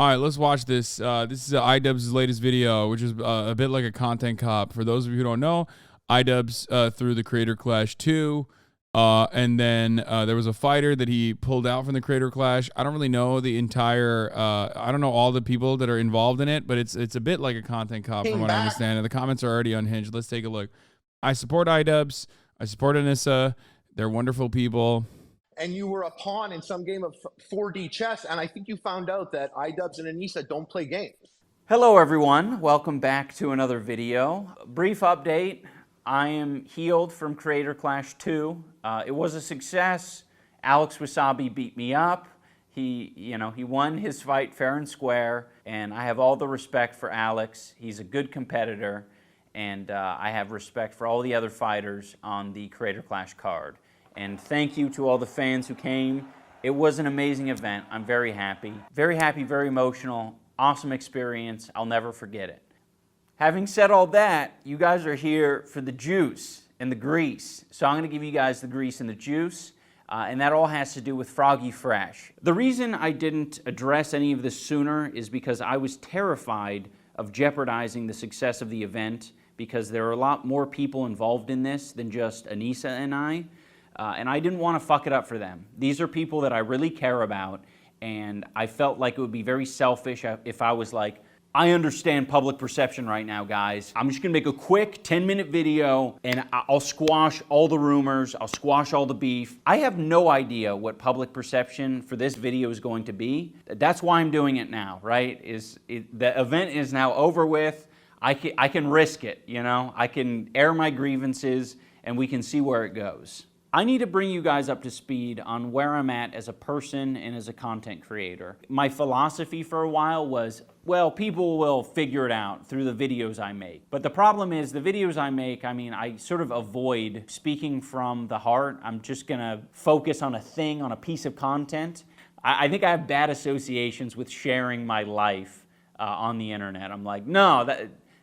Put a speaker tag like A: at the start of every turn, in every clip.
A: All right, let's watch this. This is iDubbbz's latest video, which is a bit like a content cop. For those of you who don't know, iDubbbz threw the Creator Clash 2, and then there was a fighter that he pulled out from the Creator Clash. I don't really know the entire, I don't know all the people that are involved in it, but it's a bit like a content cop from what I understand. And the comments are already unhinged. Let's take a look. I support iDubbbz. I support Anissa. They're wonderful people.
B: And you were a pawn in some game of 4D chess, and I think you found out that iDubbbz and Anissa don't play games.
C: Hello everyone, welcome back to another video. Brief update, I am healed from Creator Clash 2. It was a success. Alex Wasabi beat me up. He won his fight fair and square, and I have all the respect for Alex. He's a good competitor, and I have respect for all the other fighters on the Creator Clash card. And thank you to all the fans who came. It was an amazing event. I'm very happy. Very happy, very emotional. Awesome experience. I'll never forget it. Having said all that, you guys are here for the juice and the grease. So I'm going to give you guys the grease and the juice. And that all has to do with Froggy Fresh. The reason I didn't address any of this sooner is because I was terrified of jeopardizing the success of the event, because there are a lot more people involved in this than just Anissa and I. And I didn't want to fuck it up for them. These are people that I really care about, and I felt like it would be very selfish if I was like, I understand public perception right now, guys. I'm just gonna make a quick 10-minute video, and I'll squash all the rumors, I'll squash all the beef. I have no idea what public perception for this video is going to be. That's why I'm doing it now, right? The event is now over with. I can risk it, you know? I can air my grievances, and we can see where it goes. I need to bring you guys up to speed on where I'm at as a person and as a content creator. My philosophy for a while was, well, people will figure it out through the videos I make. But the problem is the videos I make, I sort of avoid speaking from the heart. I'm just gonna focus on a thing, on a piece of content. I think I have bad associations with sharing my life on the internet. I'm like, no,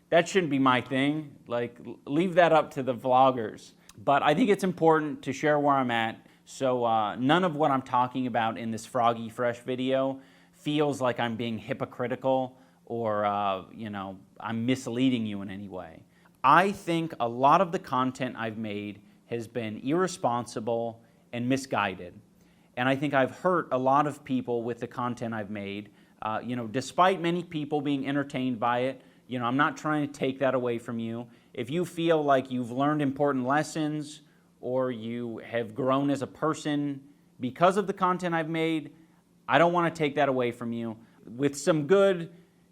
C: that shouldn't be my thing. Like, leave that up to the vloggers. But I think it's important to share where I'm at, so none of what I'm talking about in this Froggy Fresh video feels like I'm being hypocritical or I'm misleading you in any way. I think a lot of the content I've made has been irresponsible and misguided. And I think I've hurt a lot of people with the content I've made. Despite many people being entertained by it, I'm not trying to take that away from you. If you feel like you've learned important lessons or you have grown as a person because of the content I've made, I don't want to take that away from you. With some good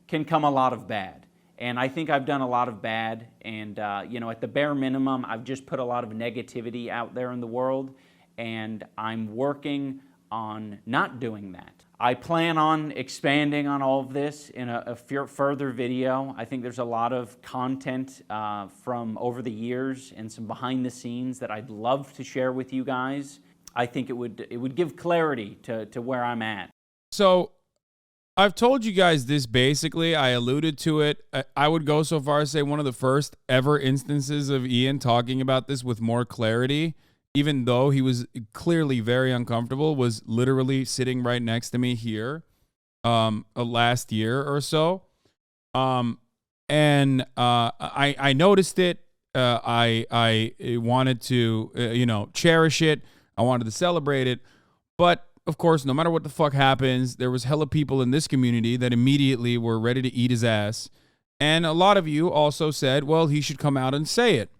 C: can come a lot of bad. And I think I've done a lot of bad. And, at the bare minimum, I've just put a lot of negativity out there in the world. And I'm working on not doing that. I plan on expanding on all of this in a further video. I think there's a lot of content from over the years and some behind the scenes that I'd love to share with you guys. I think it would give clarity to where I'm at.
A: So I've told you guys this basically. I alluded to it. I would go so far as to say one of the first ever instances of Ian talking about this with more clarity, even though he was clearly very uncomfortable, was literally sitting right next to me here last year or so. I noticed it. I wanted to, cherish it. I wanted to celebrate it. But, of course, no matter what the fuck happens, there was hella people in this community that immediately were ready to eat his ass. And a lot of you also said, well, he should come out and say it.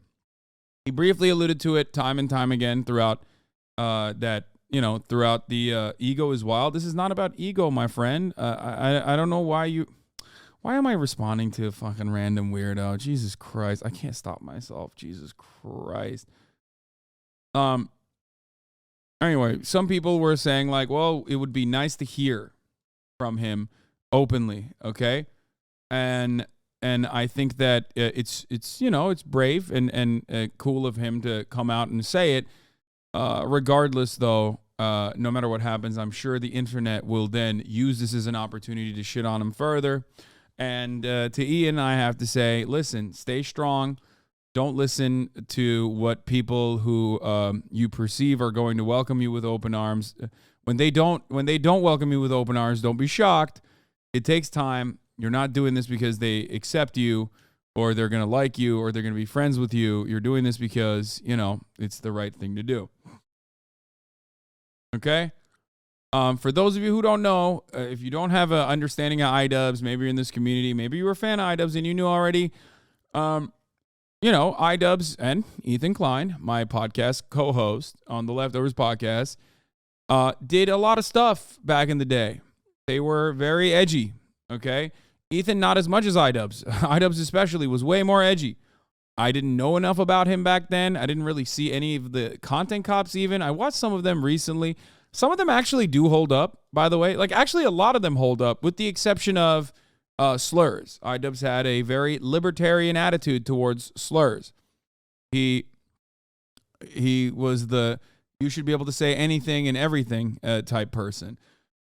A: He briefly alluded to it time and time again throughout throughout the ego is wild. This is not about ego, my friend. I don't know why am I responding to a fucking random weirdo? Jesus Christ. I can't stop myself. Jesus Christ. Anyway, some people were saying like, well, it would be nice to hear from him openly, okay? And I think that it's brave and cool of him to come out and say it. Regardless, though, no matter what happens, I'm sure the internet will then use this as an opportunity to shit on him further. And to Ian, I have to say, listen, stay strong. Don't listen to what people who you perceive are going to welcome you with open arms. When they don't welcome you with open arms, don't be shocked. It takes time. You're not doing this because they accept you or they're going to like you or they're going to be friends with you. You're doing this because, it's the right thing to do. Okay? For those of you who don't know, if you don't have an understanding of iDubbbz, maybe you're in this community, maybe you were a fan of iDubbbz and you knew already, iDubbbz and Ethan Klein, my podcast co-host on the Leftovers podcast, did a lot of stuff back in the day. They were very edgy, okay? Ethan, not as much as iDubbbz. iDubbbz especially was way more edgy. I didn't know enough about him back then. I didn't really see any of the content cops even. I watched some of them recently. Some of them actually do hold up, by the way. Like, actually, a lot of them hold up, with the exception of slurs. iDubbbz had a very libertarian attitude towards slurs. He was the you should be able to say anything and everything type person.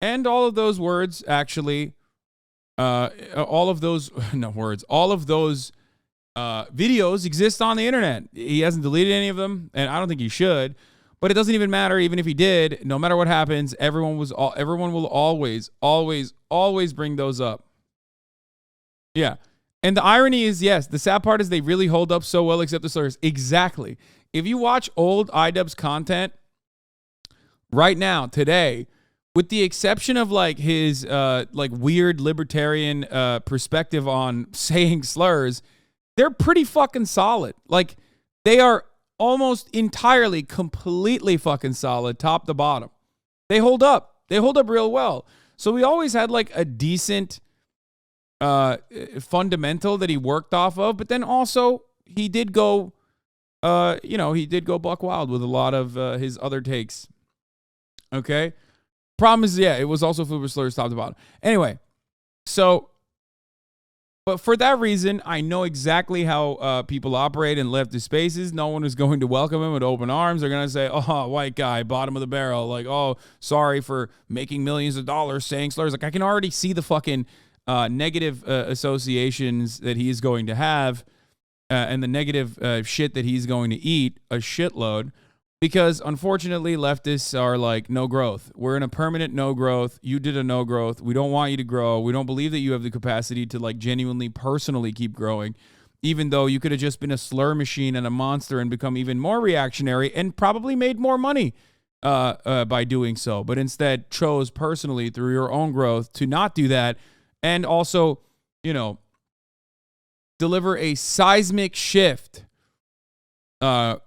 A: And all of those words actually, all of those videos exist on the internet. He hasn't deleted any of them, and I don't think he should. But it doesn't even matter. Even if he did, no matter what happens, everyone will always bring those up. Yeah. And the irony is, yes, the sad part is they really hold up so well, except the slurs. Exactly. If you watch old iDubbbz content right now, today, with the exception of like his weird libertarian perspective on saying slurs, they're pretty fucking solid. Like, they are almost entirely, completely fucking solid, top to bottom. They hold up. They hold up real well. So we always had like a decent fundamental that he worked off of, but then also he did go, buck wild with a lot of his other takes. Okay? Problem is, it was also filled with slurs top to bottom. Anyway, but for that reason, I know exactly how people operate in leftist spaces. No one is going to welcome him with open arms. They're going to say, oh, white guy, bottom of the barrel. Like, oh, sorry for making millions of dollars saying slurs. Like, I can already see the fucking negative associations that he's going to have and the negative shit that he's going to eat, a shitload. Because, unfortunately, leftists are like, no growth. We're in a permanent no growth. You did a no growth. We don't want you to grow. We don't believe that you have the capacity to, like, genuinely, personally keep growing, even though you could have just been a slur machine and a monster and become even more reactionary and probably made more money by doing so. But instead chose personally through your own growth to not do that and also, deliver a seismic shift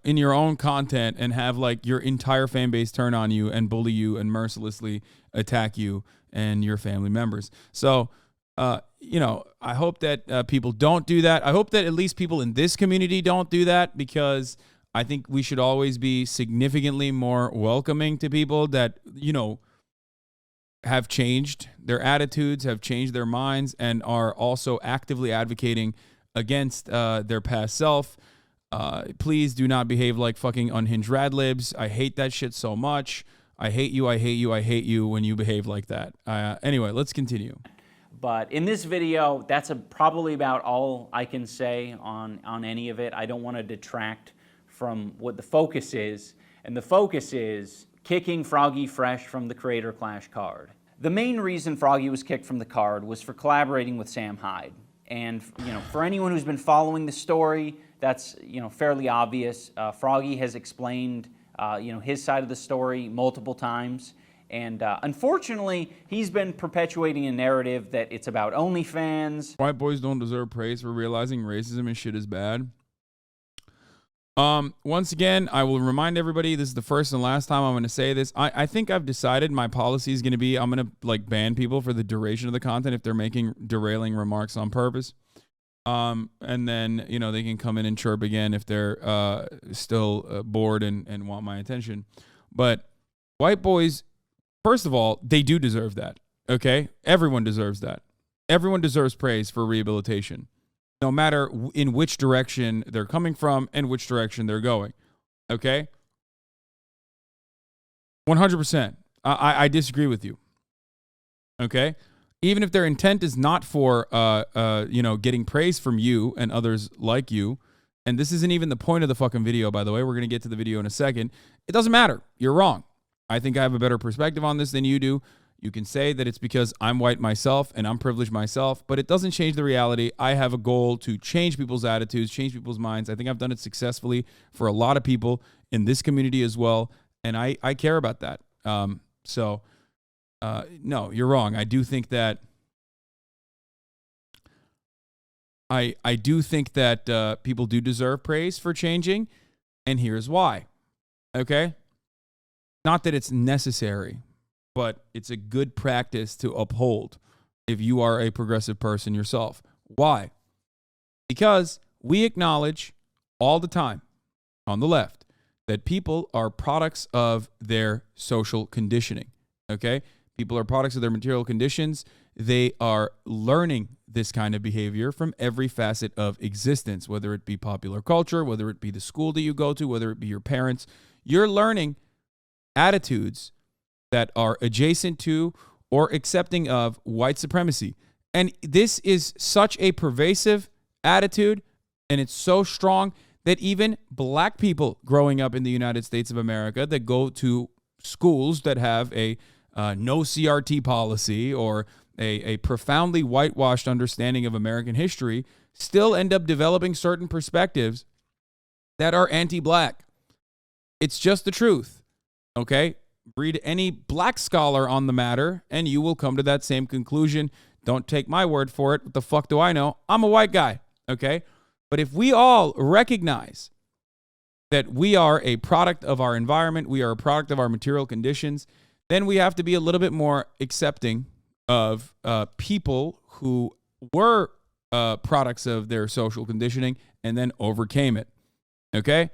A: in your own content and have like your entire fan base turn on you and bully you and mercilessly attack you and your family members. So, I hope that people don't do that. I hope that at least people in this community don't do that, because I think we should always be significantly more welcoming to people that, have changed their attitudes, have changed their minds, and are also actively advocating against their past self. Please do not behave like fucking unhinged radlibs. I hate that shit so much. I hate you when you behave like that. Anyway, let's continue.
C: But in this video, that's probably about all I can say on any of it. I don't want to detract from what the focus is. And the focus is kicking Froggy fresh from the Creator Clash card. The main reason Froggy was kicked from the card was for collaborating with Sam Hyde. And for anyone who's been following the story, that's fairly obvious. Froggy has explained his side of the story multiple times, and unfortunately, he's been perpetuating a narrative that it's about OnlyFans.
A: White boys don't deserve praise for realizing racism and shit is bad. Once again, I will remind everybody, this is the first and last time I'm going to say this. I think I've decided my policy is going to be I'm going to ban people for the duration of the content if they're making derailing remarks on purpose. And then, they can come in and chirp again if they're still bored and want my attention. But white boys, first of all, they do deserve that, okay? Everyone deserves that. Everyone deserves praise for rehabilitation, no matter in which direction they're coming from and which direction they're going, okay? 100%. I disagree with you, okay? Even if their intent is not for, getting praise from you and others like you, and this isn't even the point of the fucking video, by the way. We're going to get to the video in a second. It doesn't matter. You're wrong. I think I have a better perspective on this than you do. You can say that it's because I'm white myself and I'm privileged myself, but it doesn't change the reality. I have a goal to change people's attitudes, change people's minds. I think I've done it successfully for a lot of people in this community as well, and I care about that. No, you're wrong. I do think that I do think that people do deserve praise for changing, and here's why. Okay? Not that it's necessary, but it's a good practice to uphold if you are a progressive person yourself. Why? Because we acknowledge all the time on the left that people are products of their social conditioning. Okay? People are products of their material conditions. They are learning this kind of behavior from every facet of existence, whether it be popular culture, whether it be the school that you go to, whether it be your parents. You're learning attitudes that are adjacent to or accepting of white supremacy. And this is such a pervasive attitude, and it's so strong that even black people growing up in the United States of America that go to schools that have a no CRT policy or a profoundly whitewashed understanding of American history still end up developing certain perspectives that are anti-black. It's just the truth, okay? Read any black scholar on the matter, and you will come to that same conclusion. Don't take my word for it. What the fuck do I know? I'm a white guy, okay? But if we all recognize that we are a product of our environment, we are a product of our material conditions, then we have to be a little bit more accepting of people who were products of their social conditioning and then overcame it, okay?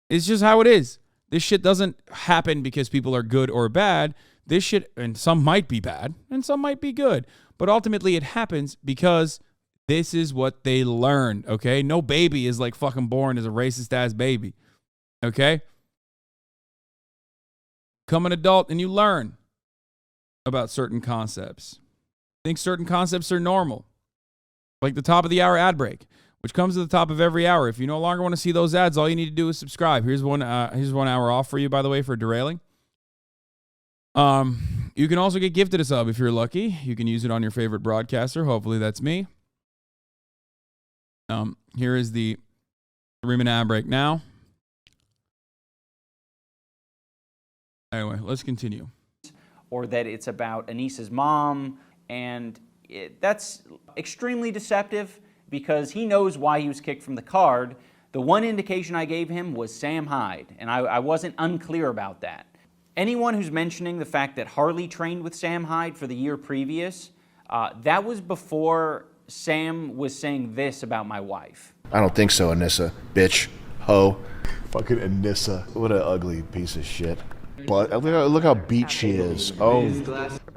A: It's just how it is. This shit doesn't happen because people are good or bad. This shit, and some might be bad and some might be good, but ultimately it happens because this is what they learned, okay? No baby is like fucking born as a racist ass baby, okay? Become an adult and you learn about certain concepts. Think certain concepts are normal, like the top of the hour ad break, which comes at the top of every hour. If you no longer want to see those ads, all you need to do is subscribe. Here's 1 hour off for you, by the way, for derailing. You can also get gifted a sub if you're lucky. You can use it on your favorite broadcaster. Hopefully that's me. Here is the 3-minute ad break now. Anyway, let's continue.
C: Or that it's about Anissa's mom, and that's extremely deceptive because he knows why he was kicked from the card. The one indication I gave him was Sam Hyde, and I wasn't unclear about that. Anyone who's mentioning the fact that Harley trained with Sam Hyde for the year previous, that was before Sam was saying this about my wife.
D: I don't think so, Anissa. Bitch. Ho. Fucking Anissa. What an ugly piece of shit. But look how beat she is. Oh,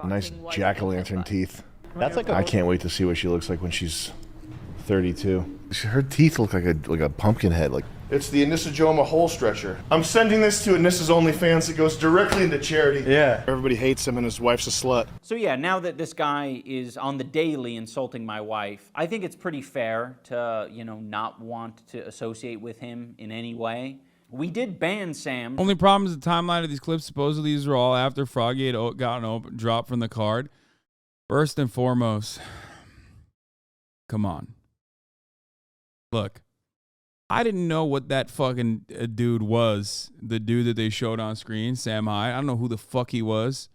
D: nice jack-o'-lantern teeth.
E: That's like
D: I can't wait to see what she looks like when she's 32. Her teeth look like a pumpkin head. Like it's the Anissa Joma hole stretcher. I'm sending this to Anissa's OnlyFans. It goes directly into charity.
E: Yeah.
D: Everybody hates him and his wife's a slut.
C: So yeah, now that this guy is on the daily insulting my wife, I think it's pretty fair to, not want to associate with him in any way. We did ban Sam.
A: Only problem is the timeline of these clips. Supposedly these are all after Froggy had gotten dropped from the card. First and foremost, come on. Look, I didn't know what that fucking dude was. The dude that they showed on screen, Sam Hyde. I don't know who the fuck he was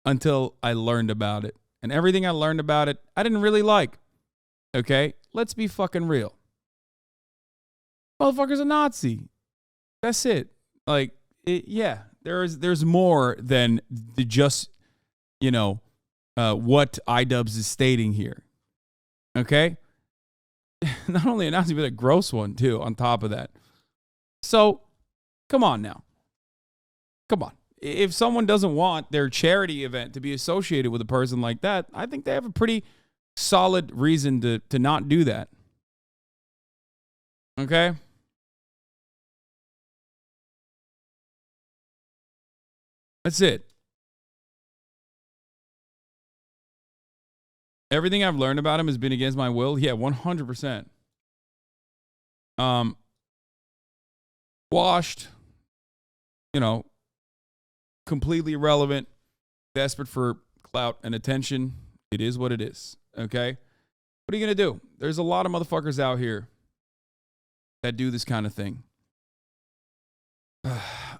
A: until I learned about it. And everything I learned about it, I didn't really like. Okay? Let's be fucking real. Motherfucker's a Nazi. That's it. Like, there's more than just, what iDubbbz is stating here. Okay? Not only a Nazi, but a gross one, too, on top of that. So, come on now. Come on. If someone doesn't want their charity event to be associated with a person like that, I think they have a pretty solid reason to not do that. Okay? That's it. Everything I've learned about him has been against my will. Yeah, 100%. Washed, completely irrelevant, desperate for clout and attention. It is what it is. Okay? What are you going to do? There's a lot of motherfuckers out here that do this kind of thing.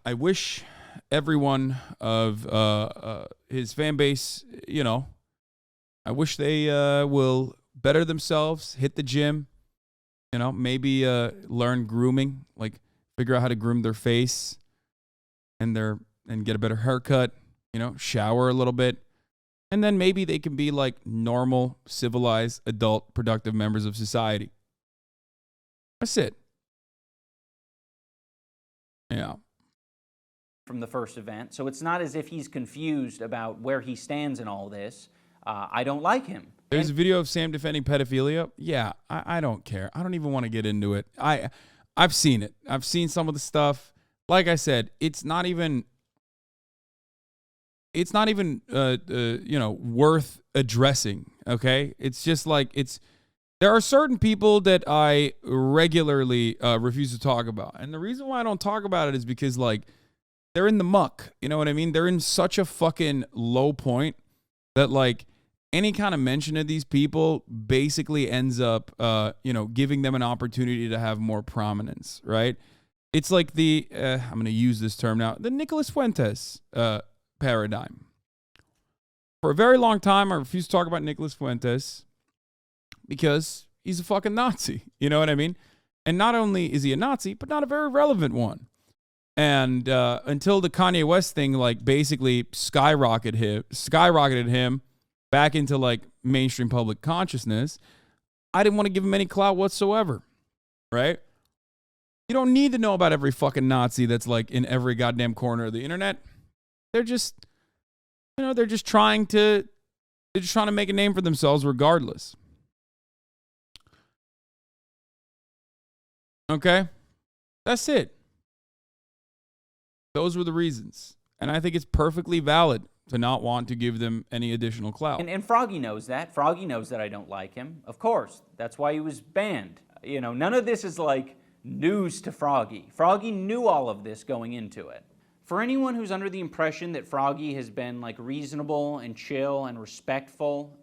A: I wish everyone of his fan base, you know, I wish they will better themselves, hit the gym, you know, maybe learn grooming, like figure out how to groom their face and get a better haircut, you know, shower a little bit. And then maybe they can be like normal, civilized, adult, productive members of society. That's it. Yeah.
C: From the first event. So it's not as if he's confused about where he stands in all this. I don't like him.
A: There's a video of Sam defending pedophilia. Yeah, I don't care. I don't even want to get into it. I've seen it. I've seen some of the stuff. Like I said, it's not even you know, worth addressing, okay? It's just like there are certain people that I regularly refuse to talk about. And the reason why I don't talk about it is because, like, they're in the muck. You know what I mean? They're in such a fucking low point that, like, any kind of mention of these people basically ends up, you know, giving them an opportunity to have more prominence, right? It's like I'm going to use this term now, the Nicolas Fuentes paradigm. For a very long time, I refused to talk about Nicolas Fuentes because he's a fucking Nazi. You know what I mean? And not only is he a Nazi, but not a very relevant one. And until the Kanye West thing, like, basically skyrocketed him back into, like, mainstream public consciousness, I didn't want to give him any clout whatsoever, right? You don't need to know about every fucking Nazi that's, like, in every goddamn corner of the internet. They're just, you know, they're just trying to make a name for themselves regardless. Okay? That's it. Those were the reasons. And I think it's perfectly valid to not want to give them any additional clout.
C: And Froggy knows that. Froggy knows that I don't like him. Of course. That's why he was banned. You know, none of this is like news to Froggy. Froggy knew all of this going into it. For anyone who's under the impression that Froggy has been like reasonable and chill and respectful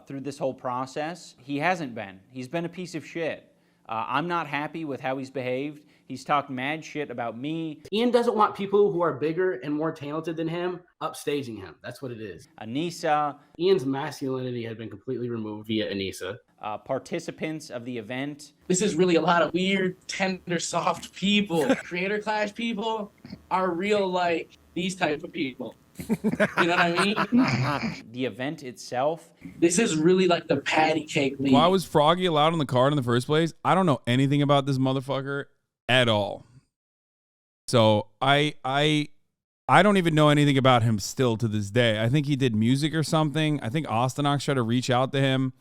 C: through this whole process, he hasn't been. He's been a piece of shit. I'm not happy with how he's behaved. He's talked mad shit about me.
E: Ian doesn't want people who are bigger and more talented than him upstaging him. That's what it is.
C: Anissa.
E: Ian's masculinity had been completely removed via Anissa.
C: Participants of the event.
F: This is really a lot of weird, tender, soft people. Creator Clash people are real, like, these type of people. You know what I mean?
C: The event itself.
F: This is really like the patty cake league.
A: Why was Froggy allowed on the card in the first place? I don't know anything about this motherfucker at all. So I don't even know anything about him still to this day. I think he did music or something. I think Ostonox tried to reach out to him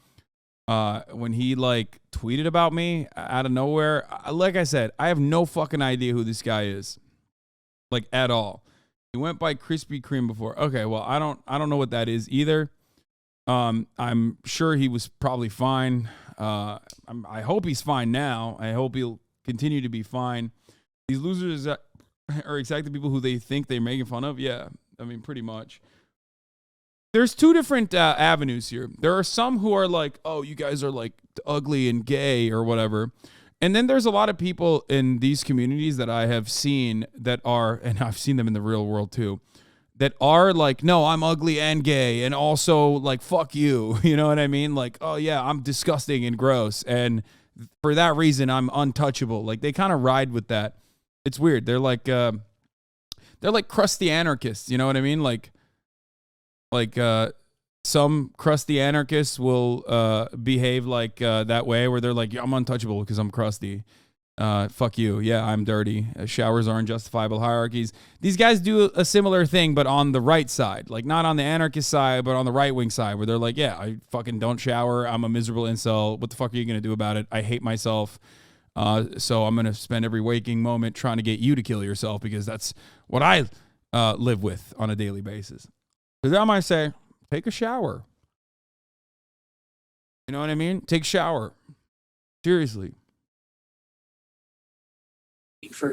A: when he, like, tweeted about me out of nowhere. Like I said, I have no fucking idea who this guy is, like, at all. He went by Krispy Kreme before. Okay, well, I don't know what that is either. I'm sure he was probably fine. I hope he's fine now. I hope he'll continue to be fine. These losers are exactly the people who they think they're making fun of. Yeah, I mean, pretty much. There's two different avenues here. There are some who are like, oh, you guys are, like, ugly and gay or whatever. And then there's a lot of people in these communities that I have seen that are, and I've seen them in the real world too, that are like, no, I'm ugly and gay and also, like, fuck you. You know what I mean? Like, oh yeah, I'm disgusting and gross. And for that reason, I'm untouchable. Like, they kind of ride with that. It's weird. They're like crusty anarchists. You know what I mean? Like some crusty anarchists will behave like that way, where they're like, yeah, I'm untouchable because I'm crusty. Fuck you. Yeah, I'm dirty. Showers are unjustifiable hierarchies. These guys do a similar thing, but on the right side. Like, not on the anarchist side, but on the right-wing side, where they're like, yeah, I fucking don't shower. I'm a miserable incel. What the fuck are you going to do about it? I hate myself. So I'm going to spend every waking moment trying to get you to kill yourself because that's what I live with on a daily basis. So then I might say, take a shower. You know what I mean? Take a shower. Seriously.
F: For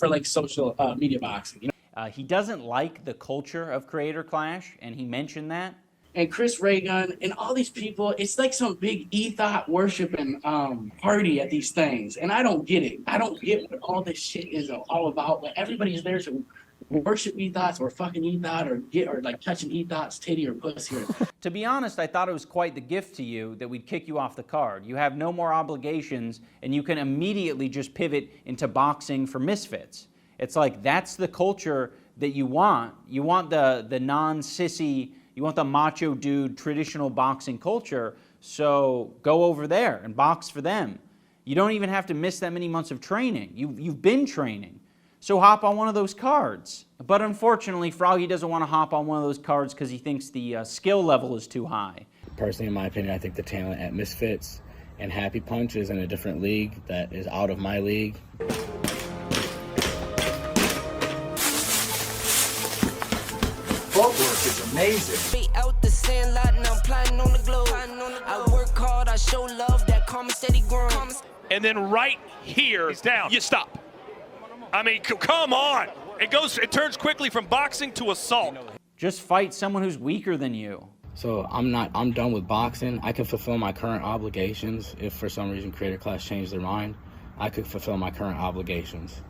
F: like social media boxing, you know?
C: He doesn't like the culture of Creator Clash, and he mentioned that.
F: and Chris Raygun and all these people. It's like some big ethos worshiping party at these things, and I don't get it. I don't get what all this shit is all about. But everybody's there to worship ethos or fucking ethos or like touching ethos titty or pussy.
C: To be honest, I thought it was quite the gift to you that we'd kick you off the card. You have no more obligations, and you can immediately just pivot into boxing for misfits. It's like that's the culture that you want. You want the non-sissy, you want the macho dude traditional boxing culture, so go over there and box for them. You don't even have to miss that many months of training. You've been training. So hop on one of those cards. But unfortunately, Froggy doesn't want to hop on one of those cards because he thinks the skill level is too high.
E: Personally, in my opinion, I think the talent at Misfits and Happy Punch is in a different league that is out of my league.
G: Footwork is amazing.
H: Straight out the sandlot, and I'm plotting on the globe. I work hard, I show love, that karma steady growing.
G: And then right here, he's down. You stop. I mean, come on. It turns quickly from boxing to assault.
C: Just fight someone who's weaker than you.
E: So I'm done with boxing. I can fulfill my current obligations. If for some reason Creator Clash changed their mind, I could fulfill my current obligations.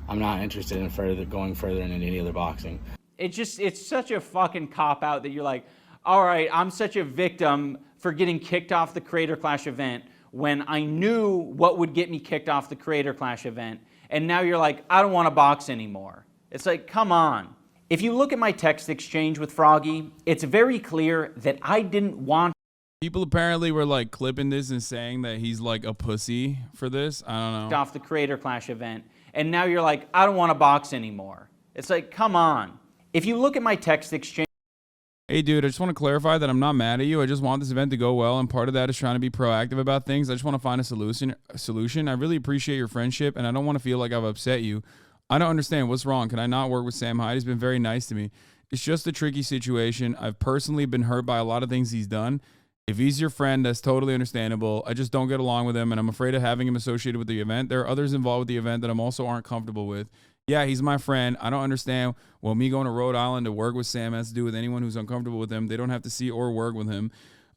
E: I'm not interested in going further in any other boxing.
C: It's such a fucking cop-out that you're like, all right, I'm such a victim for getting kicked off the Creator Clash event when I knew what would get me kicked off the Creator Clash event, and now you're like, I don't want to box anymore. It's like, come on. If you look at my text exchange with Froggy, it's very clear that I didn't want.
A: People apparently were like clipping this and saying that he's like a pussy for this. I don't know.
C: Off the Creator Clash event, and now you're like, I don't want to box anymore. It's like, come on. If you look at my text exchange.
A: Hey, dude, I just want to clarify that I'm not mad at you. I just want this event to go well, and part of that is trying to be proactive about things. I just want to find a solution. I really appreciate your friendship, and I don't want to feel like I've upset you. I don't understand. What's wrong? Can I not work with Sam Hyde? He's been very nice to me. It's just a tricky situation. I've personally been hurt by a lot of things he's done. If he's your friend, that's totally understandable. I just don't get along with him, and I'm afraid of having him associated with the event. There are others involved with the event that I'm also aren't comfortable with. Yeah, he's my friend. I don't understand. Well, me going to Rhode Island to work with Sam has to do with anyone who's uncomfortable with him. They don't have to see or work with him.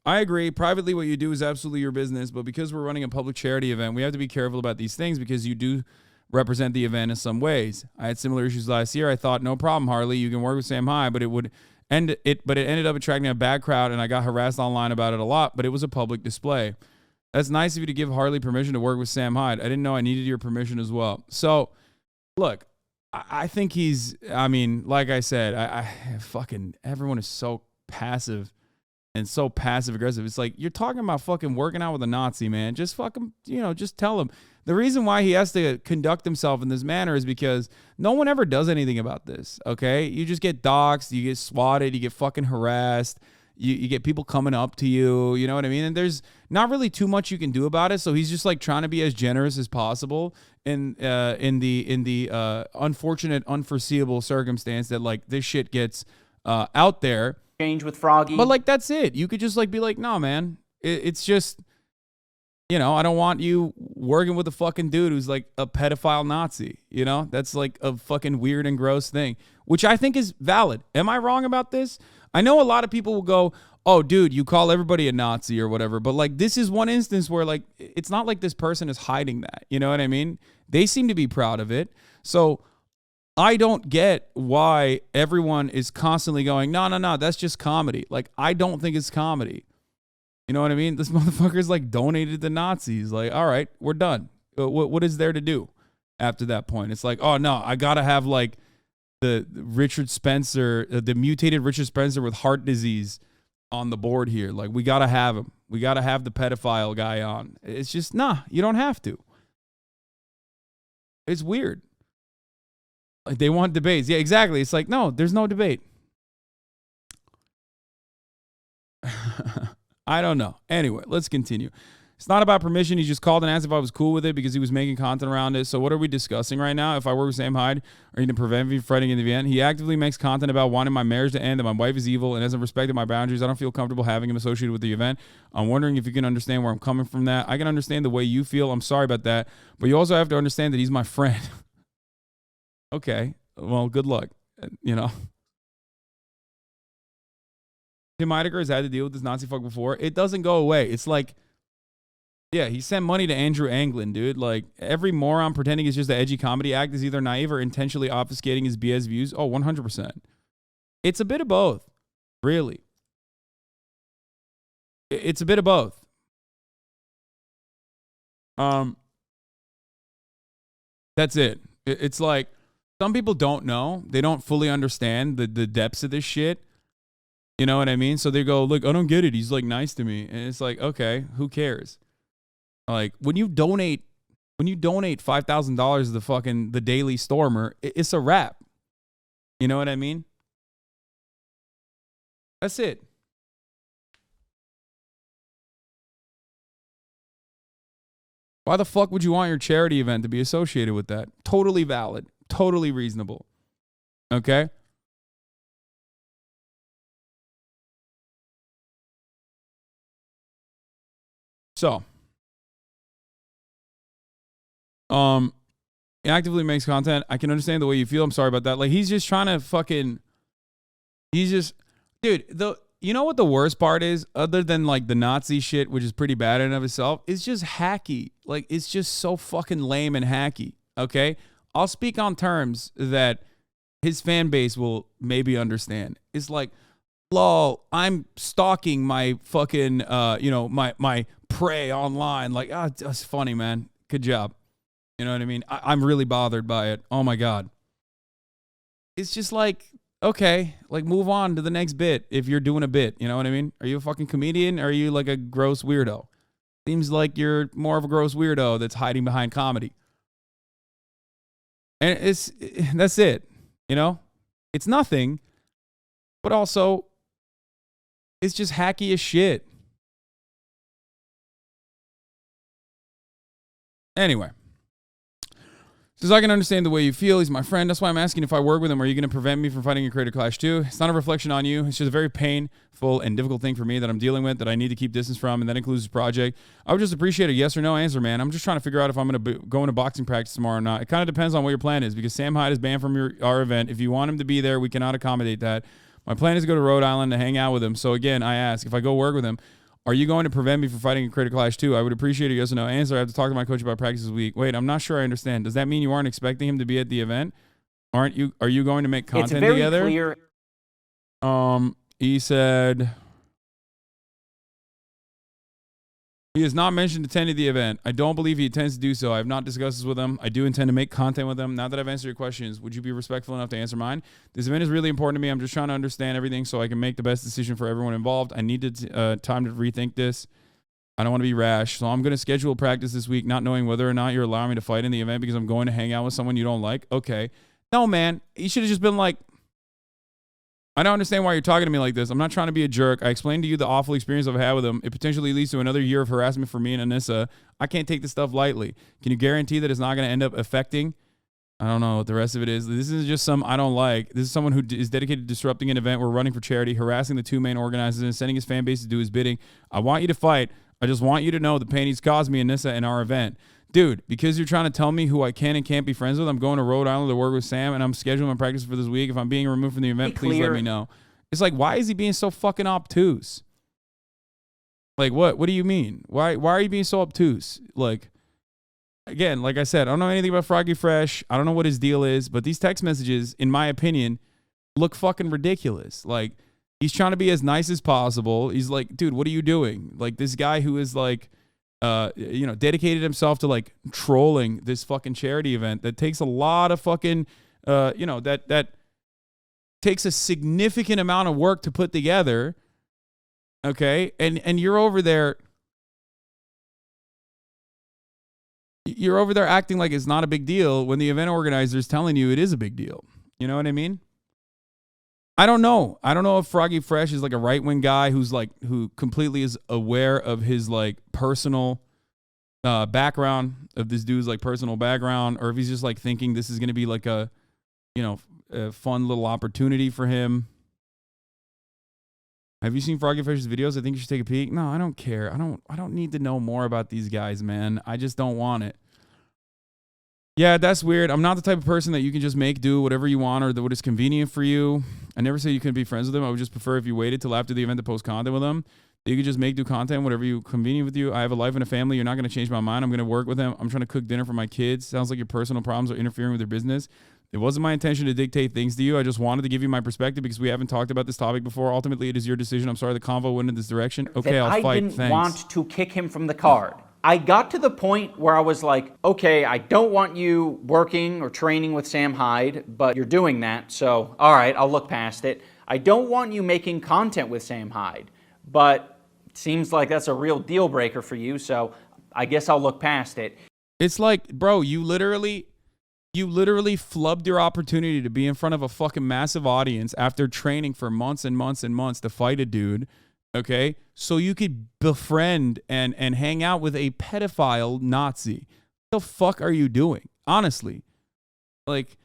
A: I agree. Privately, what you do is absolutely your business, but because we're running a public charity event, we have to be careful about these things because you do represent the event in some ways. I had similar issues last year. I thought, no problem, Harley. You can work with Sam Hyde, but it ended up attracting a bad crowd, and I got harassed online about it a lot, but it was a public display. That's nice of you to give Harley permission to work with Sam Hyde. I didn't know I needed your permission as well. So, look, I think like I said, I fucking, everyone is so passive and so passive aggressive. It's like, you're talking about fucking working out with a Nazi, man. Just fucking, just tell him. The reason why he has to conduct himself in this manner is because no one ever does anything about this, okay? You just get doxxed, you get swatted, you get fucking harassed, you get people coming up to you, you know what I mean? And there's not really too much you can do about it, so he's just like trying to be as generous as possible in the unfortunate, unforeseeable circumstance that like this shit gets out there.
C: Change with Froggy.
A: But like, that's it. You could just like be like, no, man, it's just... I don't want you working with a fucking dude who's like a pedophile Nazi. That's like a fucking weird and gross thing, which I think is valid. Am I wrong about this? I know a lot of people will go, oh, dude, you call everybody a Nazi or whatever. But like, this is one instance where like, it's not like this person is hiding that. You know what I mean? They seem to be proud of it. So I don't get why everyone is constantly going, no, that's just comedy. Like, I don't think it's comedy. You know what I mean? This motherfucker's like donated to Nazis. Like, all right, we're done. What is there to do after that point? It's like, oh no, I gotta have like the Richard Spencer, the mutated Richard Spencer with heart disease on the board here. Like, we gotta have him. We gotta have the pedophile guy on. It's just, nah, you don't have to. It's weird. Like, they want debates. Yeah, exactly. It's like, no, there's no debate. I don't know. Anyway, let's continue. It's not about permission. He just called and asked if I was cool with it because he was making content around it. So what are we discussing right now? If I work with Sam Hyde, are you going to prevent me from fighting in the event? He actively makes content about wanting my marriage to end, that my wife is evil and hasn't respected my boundaries. I don't feel comfortable having him associated with the event. I'm wondering if you can understand where I'm coming from that. I can understand the way you feel. I'm sorry about that. But you also have to understand that he's my friend. Okay. Well, good luck. Tim Heidecker has had to deal with this Nazi fuck before. It doesn't go away. It's like, yeah, he sent money to Andrew Anglin, dude. Like, every moron pretending it's just an edgy comedy act is either naive or intentionally obfuscating his BS views. Oh, 100%. It's a bit of both, really. It's a bit of both. That's it. It's like, some people don't know. They don't fully understand the depths of this shit. You know what I mean? So they go, look, I don't get it. He's like nice to me. And it's like, okay, who cares? Like, when you donate $5,000 to the Daily Stormer, it's a wrap. You know what I mean? That's it. Why the fuck would you want your charity event to be associated with that? Totally valid. Totally reasonable. Okay? So, he actively makes content. I can understand the way you feel. I'm sorry about that. Like, he's just trying to dude, you know what the worst part is, other than like the Nazi shit, which is pretty bad in and of itself, it's just hacky. Like, it's just so fucking lame and hacky. Okay? I'll speak on terms that his fan base will maybe understand. It's like, lol, I'm stalking my fucking, my prey online. Like, that's funny, man. Good job. You know what I mean? I'm really bothered by it. Oh my God. It's just like, okay, like, move on to the next bit if you're doing a bit. You know what I mean? Are you a fucking comedian or are you like a gross weirdo? Seems like you're more of a gross weirdo that's hiding behind comedy. And that's it. You know? It's nothing, but also it's just hacky as shit. Anyway. Says, I can understand the way you feel. He's my friend. That's why I'm asking if I work with him. Are you going to prevent me from fighting in Creator Clash 2? It's not a reflection on you. It's just a very painful and difficult thing for me that I'm dealing with, that I need to keep distance from, and that includes his project. I would just appreciate a yes or no answer, man. I'm just trying to figure out if I'm going to go into boxing practice tomorrow or not. It kind of depends on what your plan is, because Sam Hyde is banned from our event. If you want him to be there, we cannot accommodate that. My plan is to go to Rhode Island to hang out with him. So again, I ask, if I go work with him, are you going to prevent me from fighting in Creator Clash 2? I would appreciate a yes or no answer. I have to talk to my coach about practice this week. Wait, I'm not sure I understand. Does that mean you aren't expecting him to be at the event? Are you going to make content together?
C: It's very clear.
A: He said he has not mentioned attending the event. I don't believe he intends to do so. I have not discussed this with him. I do intend to make content with him. Now that I've answered your questions, would you be respectful enough to answer mine? This event is really important to me. I'm just trying to understand everything so I can make the best decision for everyone involved. I need time to rethink this. I don't want to be rash. So I'm going to schedule practice this week, not knowing whether or not you're allowing me to fight in the event because I'm going to hang out with someone you don't like. Okay. No, man. You should have just been like, I don't understand why you're talking to me like this. I'm not trying to be a jerk. I explained to you the awful experience I've had with him. It potentially leads to another year of harassment for me and Anissa. I can't take this stuff lightly. Can you guarantee that it's not going to end up affecting? I don't know what the rest of it is. This is just some I don't like. This is someone who is dedicated to disrupting an event we're running for charity, harassing the two main organizers, and sending his fan base to do his bidding. I want you to fight. I just want you to know the pain he's caused me and Anissa in our event. Dude, because you're trying to tell me who I can and can't be friends with, I'm going to Rhode Island to work with Sam, and I'm scheduling my practice for this week. If I'm being removed from the event, please let me know. It's like, why is he being so fucking obtuse? Like, what? What do you mean? Why are you being so obtuse? Like, again, like I said, I don't know anything about Froggy Fresh. I don't know what his deal is, but these text messages, in my opinion, look fucking ridiculous. Like, he's trying to be as nice as possible. He's like, dude, what are you doing? Like, this guy who is like, dedicated himself to like trolling this fucking charity event that takes a lot of fucking, that takes a significant amount of work to put together. Okay. And you're over there acting like it's not a big deal when the event organizer is telling you it is a big deal. You know what I mean? I don't know. I don't know if Froggy Fresh is like a right-wing guy who completely is aware of his like personal background, of this dude's like personal background, or if he's just like thinking this is going to be like a fun little opportunity for him. Have you seen Froggy Fresh's videos? I think you should take a peek. No, I don't care. I don't need to know more about these guys, man. I just don't want it. Yeah, that's weird. I'm not the type of person that you can just make do whatever you want or what is convenient for you. I never say you can be friends with them. I would just prefer if you waited till after the event to post content with them. You could just make do content, whatever you convenient with you. I have a life and a family. You're not going to change my mind. I'm going to work with them. I'm trying to cook dinner for my kids. Sounds like your personal problems are interfering with their business. It wasn't my intention to dictate things to you. I just wanted to give you my perspective because we haven't talked about this topic before. Ultimately, it is your decision. I'm sorry the convo went in this direction. Okay, I'll fight.
C: I didn't
A: Thanks.
C: want to kick him from the card. I got to the point where I was like, okay, I don't want you working or training with Sam Hyde, but you're doing that, so all right, I'll look past it. I don't want you making content with Sam Hyde, but it seems like that's a real deal breaker for you, so I guess I'll look past it.
A: It's like, bro, you literally flubbed your opportunity to be in front of a fucking massive audience after training for months and months and months to fight a dude. Okay, so you could befriend and hang out with a pedophile Nazi. What the fuck are you doing? Honestly, like,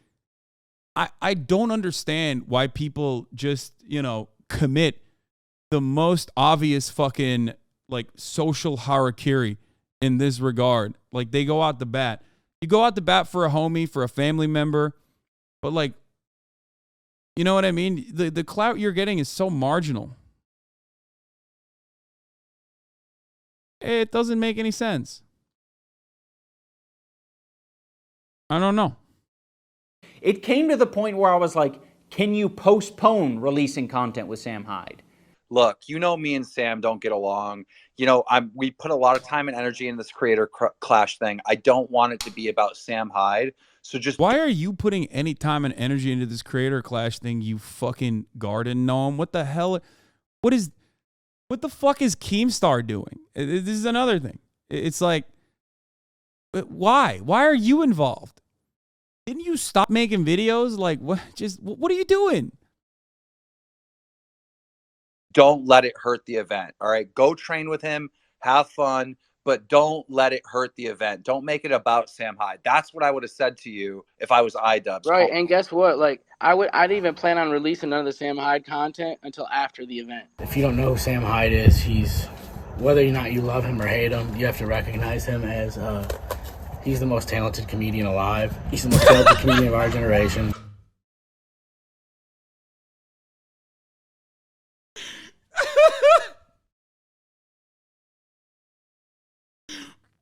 A: I don't understand why people just, commit the most obvious fucking, like, social harakiri in this regard. Like, they go out the bat. You go out the bat for a homie, for a family member, but, like, you know what I mean? The clout you're getting is so marginal. It doesn't make any sense. I don't know.
C: It came to the point where I was like, can you postpone releasing content with Sam Hyde?
I: Look, me and Sam don't get along. We put a lot of time and energy in this creator clash thing. I don't want it to be about Sam Hyde. So just
A: why are you putting any time and energy into this creator clash thing, you fucking garden gnome? What the hell? What the fuck is Keemstar doing? This is another thing. It's like, why? Why are you involved? Didn't you stop making videos? Like, what are you doing?
I: Don't let it hurt the event. All right. Go train with him. Have fun. But don't let it hurt the event. Don't make it about Sam Hyde. That's what I would have said to you if I was iDubbbz.
F: Right, and guess what? Like, I didn't even plan on releasing none of the Sam Hyde content until after the event.
E: If you don't know who Sam Hyde is, he's, whether or not you love him or hate him, you have to recognize him as he's the most talented comedian alive. He's the most talented comedian of our generation.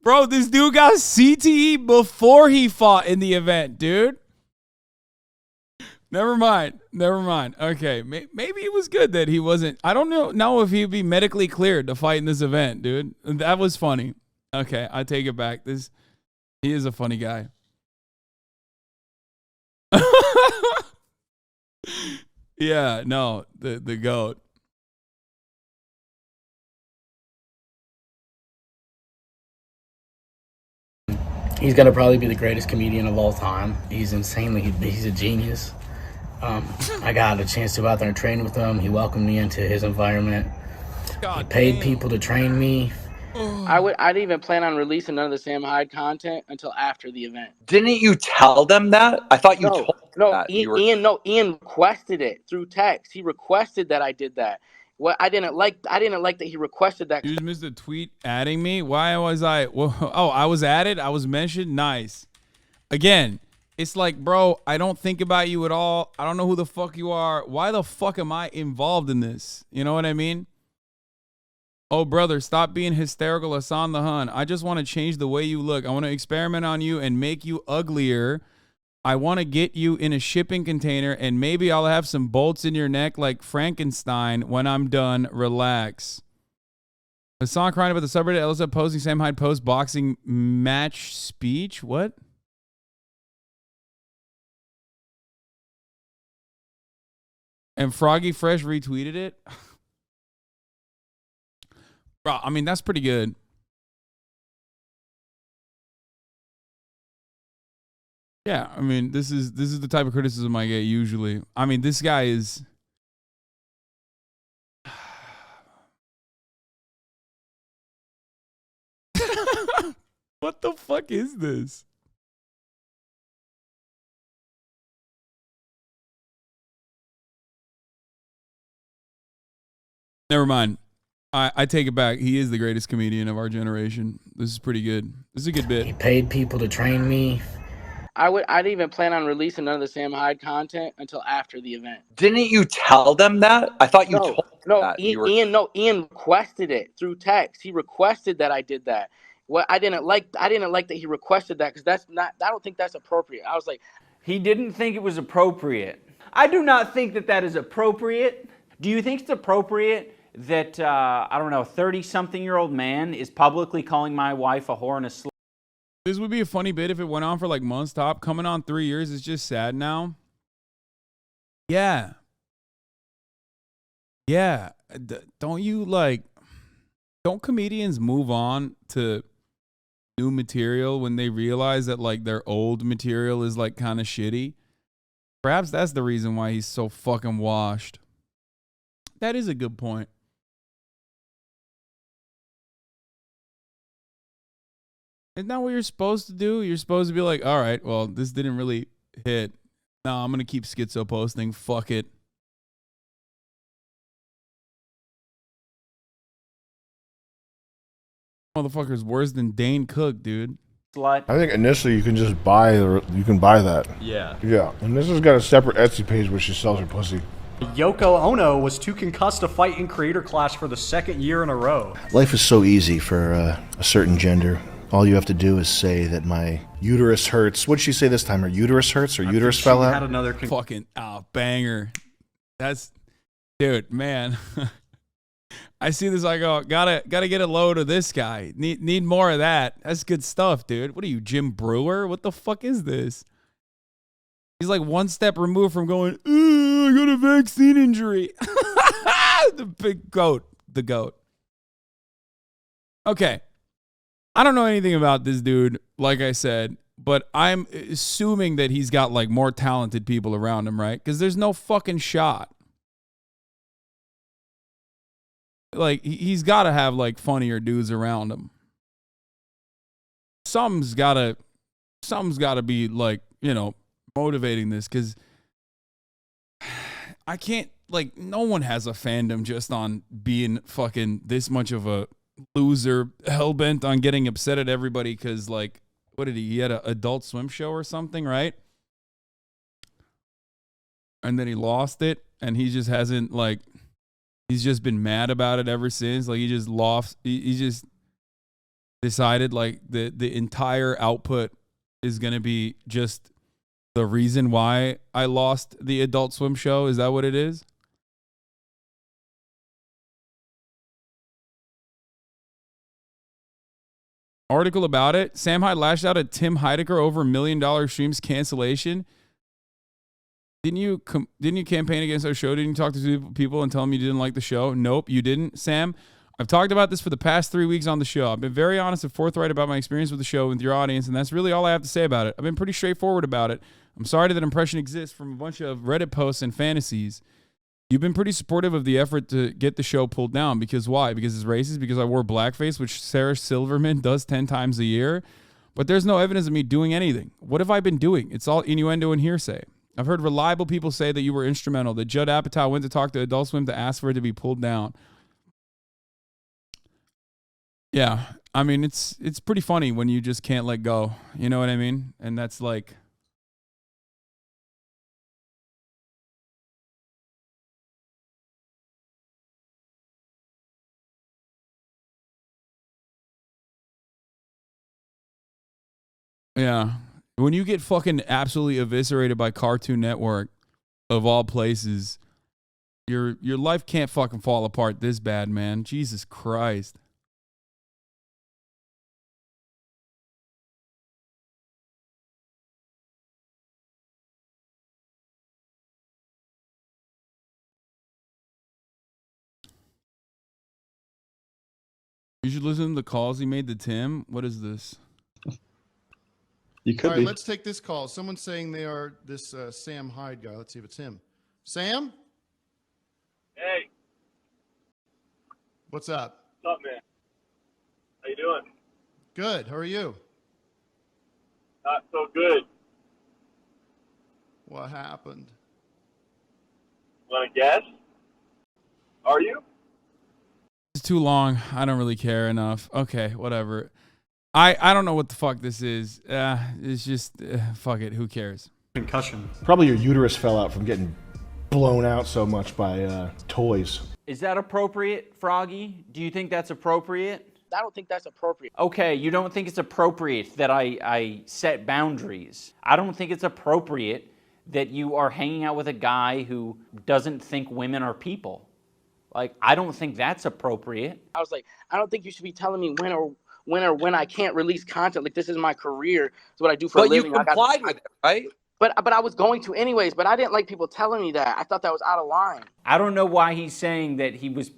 A: Bro, this dude got CTE before he fought in the event, dude. Never mind. Okay, maybe it was good that he wasn't. I don't know if he'd be medically cleared to fight in this event, dude. That was funny. Okay, I take it back. He is a funny guy. Yeah, no, the GOAT.
E: He's got to probably be the greatest comedian of all time. He's he's a genius. I got a chance to go out there and train with him. He welcomed me into his environment. He paid people to train me.
F: I didn't even plan on releasing none of the Sam Hyde content until after the event.
I: Didn't you tell them that? I thought you told them that.
F: Ian requested it through text. He requested that I did that. What I didn't like that he requested that.
A: You just missed a tweet adding me. Why was I? I was added. I was mentioned. Nice. Again, it's like, bro, I don't think about you at all. I don't know who the fuck you are. Why the fuck am I involved in this? You know what I mean? Oh, brother, stop being hysterical, Hasan the Hun. I just want to change the way you look. I want to experiment on you and make you uglier. I want to get you in a shipping container, and maybe I'll have some bolts in your neck like Frankenstein when I'm done. Relax. Hasan crying about the subreddit. Elsa posting Sam Hyde post boxing match speech. What? And Froggy Fresh retweeted it. Bro, I mean, that's pretty good. Yeah, I mean, this is the type of criticism I get usually. I mean, this guy is what the fuck is this? Never mind. I take it back. He is the greatest comedian of our generation. This is pretty good. This is a good bit.
E: He paid people to train me.
F: I didn't even plan on releasing none of the Sam Hyde content until after the event.
I: Didn't you tell them that? I thought you told them
F: No,
I: that.
F: Ian requested it through text. He requested that I did that. What I didn't like that he requested that, because I don't think that's appropriate. I was like,
C: He didn't think it was appropriate. I do not think that that is appropriate. Do you think it's appropriate that, I don't know, 30-something-year-old man is publicly calling my wife a whore and a slut?
A: This would be a funny bit if it went on for like months top. Coming on 3 years is just sad now. Yeah. Yeah. Don't comedians move on to new material when they realize that like their old material is like kind of shitty? Perhaps that's the reason why he's so fucking washed. That is a good point. Isn't that what you're supposed to do? You're supposed to be like, all right, well, this didn't really hit. No, I'm going to keep schizo posting. Fuck it. Motherfucker's worse than Dane Cook, dude.
C: Slut.
D: I think initially you can just buy that.
J: Yeah.
D: Yeah. And this has got a separate Etsy page where she sells her pussy.
J: Yoko Ono was too concussed to fight in Creator Clash for the 2nd year in a row.
D: Life is so easy for a certain gender. All you have to do is say that my uterus hurts. What'd she say this time? Her uterus hurts? Her uterus fell out?
J: Had another
A: fucking banger. That's, dude, man. I see this, I go, gotta get a load of this guy. Need more of that. That's good stuff, dude. What are you, Jim Brewer? What the fuck is this? He's like one step removed from going, I got a vaccine injury. The big goat. The goat. Okay. I don't know anything about this dude, like I said, but I'm assuming that he's got like more talented people around him, right? Because there's no fucking shot. Like, he's got to have like funnier dudes around him. Something's got to be like, you know, motivating this, because I can't, like, no one has a fandom just on being fucking this much of a loser, hellbent on getting upset at everybody because, like, what did he had an Adult Swim show or something, right? And then he lost it, and he just hasn't, like, he's just been mad about it ever since. Like, he just decided, like, the entire output is going to be just the reason why I lost the Adult Swim show. Is that what it is? Article about it. Sam Hyde lashed out at Tim Heidecker over $1 million streams cancellation. Didn't you campaign against our show? Didn't you talk to people and tell them you didn't like the show? Nope, you didn't, Sam. I've talked about this for the past 3 weeks on the show. I've been very honest and forthright about my experience with the show with your audience, and that's really all I have to say about it. I've been pretty straightforward about it. I'm sorry that impression exists from a bunch of Reddit posts and fantasies. You've been pretty supportive of the effort to get the show pulled down. Because why? Because it's racist? Because I wore blackface, which Sarah Silverman does 10 times a year? But there's no evidence of me doing anything. What have I been doing? It's all innuendo and hearsay. I've heard reliable people say that you were instrumental, that Judd Apatow went to talk to Adult Swim to ask for it to be pulled down. Yeah, I mean, it's pretty funny when you just can't let go. You know what I mean? And that's like... Yeah. When you get fucking absolutely eviscerated by Cartoon Network, of all places, your life can't fucking fall apart this bad, man. Jesus Christ. You should listen to the calls he made to Tim. What is this?
K: You could
L: All right,
K: be.
L: let's take this call. Someone's saying they are this Sam Hyde guy. Let's see if it's him. Sam?
M: Hey.
L: What's up?
M: What's up, man? How you doing?
L: Good. How are you?
M: Not so good.
L: What happened?
M: Want to guess? Are you?
A: It's too long. I don't really care enough. Okay, whatever. I don't know what the fuck this is. It's just fuck it. Who cares?
J: Concussion.
D: Probably your uterus fell out from getting blown out so much by toys.
C: Is that appropriate, Froggy? Do you think that's appropriate?
F: I don't think that's appropriate.
C: Okay, you don't think it's appropriate that I set boundaries. I don't think it's appropriate that you are hanging out with a guy who doesn't think women are people. Like, I don't think that's appropriate.
F: I was like, I don't think you should be telling me when I can't release content. Like, this is my career. It's what I do for a living.
I: But you complied with it, right?
F: But I was going to anyways, but I didn't like people telling me that. I thought that was out of line.
C: I don't know why he's saying that he was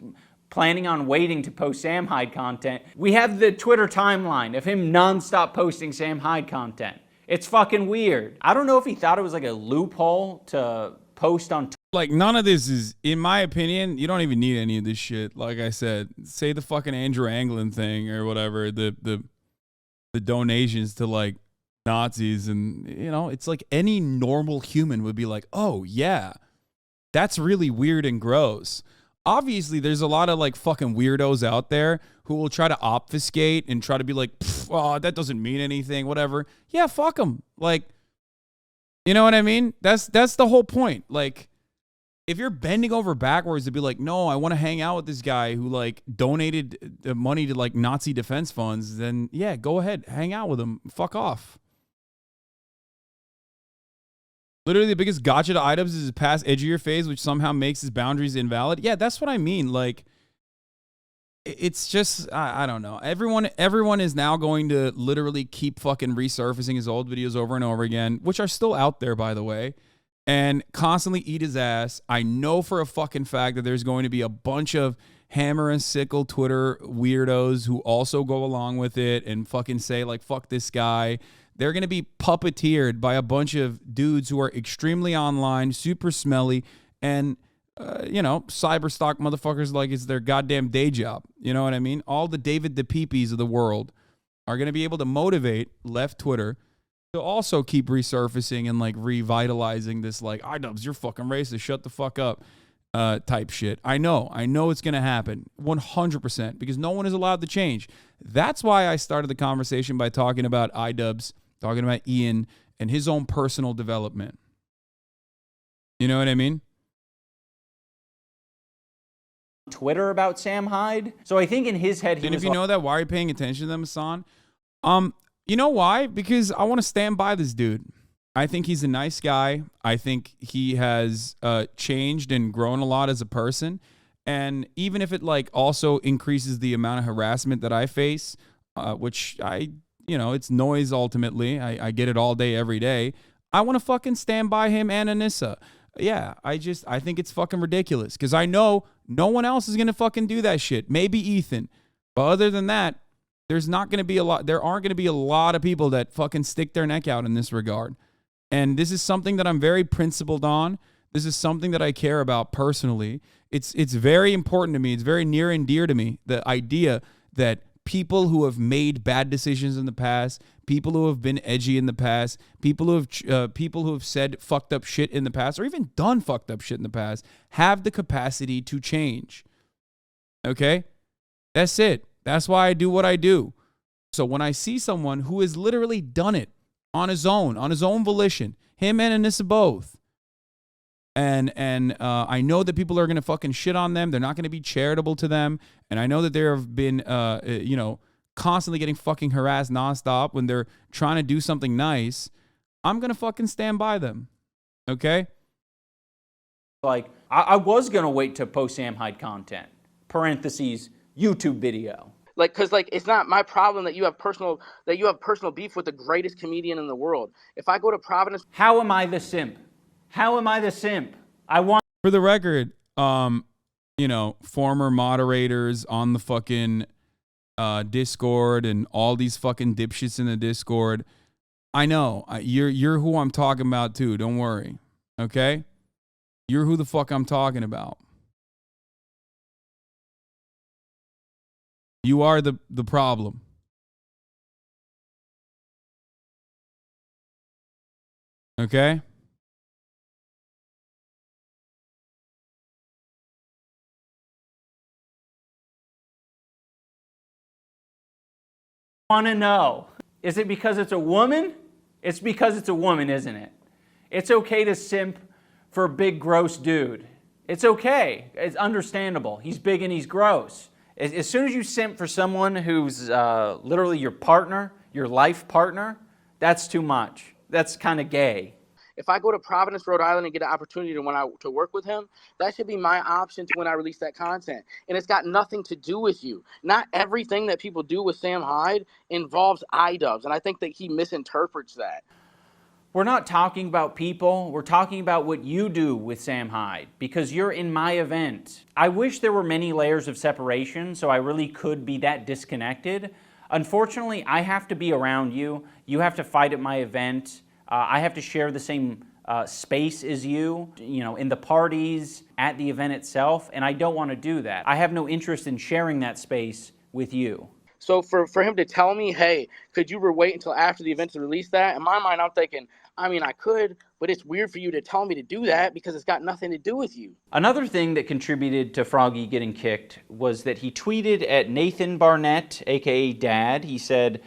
C: planning on waiting to post Sam Hyde content. We have the Twitter timeline of him nonstop posting Sam Hyde content. It's fucking weird. I don't know if he thought it was like a loophole to post on
A: Like, none of this is, in my opinion, you don't even need any of this shit. Like I said, say the fucking Andrew Anglin thing or whatever, the donations to like Nazis, and you know, it's like any normal human would be like, oh yeah, that's really weird and gross. Obviously, there's a lot of like fucking weirdos out there who will try to obfuscate and try to be like, oh, that doesn't mean anything, whatever. Yeah, fuck them. Like, you know what I mean? That's the whole point. Like, if you're bending over backwards to be like, no, I want to hang out with this guy who like donated the money to like Nazi defense funds, then yeah, go ahead, hang out with him. Fuck off. Literally, the biggest gotcha to items is his past edgier phase, which somehow makes his boundaries invalid. Yeah, that's what I mean. Like, it's just, I don't know. Everyone is now going to literally keep fucking resurfacing his old videos over and over again, which are still out there, by the way, and constantly eat his ass. I know for a fucking fact that there's going to be a bunch of hammer and sickle Twitter weirdos who also go along with it and fucking say, like, fuck this guy. They're going to be puppeteered by a bunch of dudes who are extremely online, super smelly, and, you know, cyberstock motherfuckers like it's their goddamn day job. You know what I mean? All the David DePeepes of the world are going to be able to motivate left Twitter to also keep resurfacing and, like, revitalizing this, like, iDubbbz, you're fucking racist, shut the fuck up type shit. I know it's going to happen 100% because no one is allowed to change. That's why I started the conversation by talking about iDubbbz, talking about Ian and his own personal development. You know what I mean?
C: Twitter about Sam Hyde. So I think in his head, he
A: and
C: was
A: if you know that, why are you paying attention to them, Hasan? You know why? Because I want to stand by this dude. I think he's a nice guy. I think he has changed and grown a lot as a person. And even if it like also increases the amount of harassment that I face, which it's noise ultimately. I get it all day, every day. I want to fucking stand by him and Anissa. Yeah, I think it's fucking ridiculous because I know no one else is going to fucking do that shit. Maybe Ethan. But other than that, there aren't going to be a lot of people that fucking stick their neck out in this regard. And this is something that I'm very principled on. This is something that I care about personally. It's very important to me. It's very near and dear to me, the idea that people who have made bad decisions in the past, people who have been edgy in the past, people who have said fucked up shit in the past, or even done fucked up shit in the past, have the capacity to change. Okay? That's it. That's why I do what I do. So when I see someone who has literally done it on his own volition, him and Anissa both, and I know that people are going to fucking shit on them. They're not going to be charitable to them. And I know that there have been, constantly getting fucking harassed nonstop when they're trying to do something nice. I'm going to fucking stand by them. Okay?
C: like, I was going to wait to post Sam Hyde content, parentheses, YouTube video.
F: Like, cause like it's not my problem that you have personal beef with the greatest comedian in the world. If I go to Providence,
C: how am I the simp? How am I the simp? I want.
A: For the record, former moderators on the fucking Discord and all these fucking dipshits in the Discord. I know you're who I'm talking about too. Don't worry, okay? You're who the fuck I'm talking about. You are the problem. Okay?
C: Want to know, is it because it's a woman? It's because it's a woman, isn't it? It's okay to simp for a big, gross dude. It's okay. It's understandable. He's big and he's gross. As soon as you simp for someone who's literally your partner, your life partner, that's too much. That's kind of gay.
F: If I go to Providence, Rhode Island and get an opportunity to work with him, that should be my option to when I release that content. And it's got nothing to do with you. Not everything that people do with Sam Hyde involves iDubbbz. And I think that he misinterprets that.
C: We're not talking about people. We're talking about what you do with Sam Hyde because you're in my event. I wish there were many layers of separation so I really could be that disconnected. Unfortunately, I have to be around you. You have to fight at my event. I have to share the same space as you know, in the parties, at the event itself, and I don't want to do that. I have no interest in sharing that space with you.
F: So for him to tell me, hey, could you wait until after the event to release that? In my mind, I'm thinking, I mean, I could, but it's weird for you to tell me to do that because it's got nothing to do with you.
C: Another thing that contributed to Froggy getting kicked was that he tweeted at Nathan Barnett, aka Dad. He said,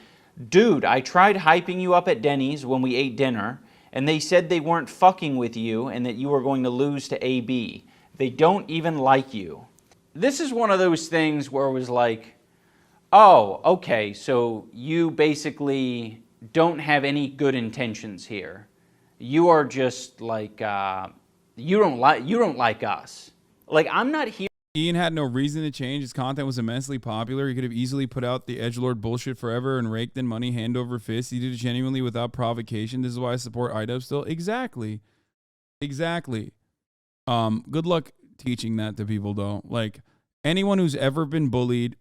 C: "Dude, I tried hyping you up at Denny's when we ate dinner, and they said they weren't fucking with you and that you were going to lose to AB. They don't even like you." This is one of those things where it was like, oh, okay, so you basically don't have any good intentions here. You are just like, you don't like us. Like, I'm not here.
A: Ian had no reason to change. His content was immensely popular. He could have easily put out the edgelord bullshit forever and raked in money hand over fist. He did it genuinely without provocation. This is why I support iDubbbz still. Exactly. Good luck teaching that to people, though. Like, anyone who's ever been bullied,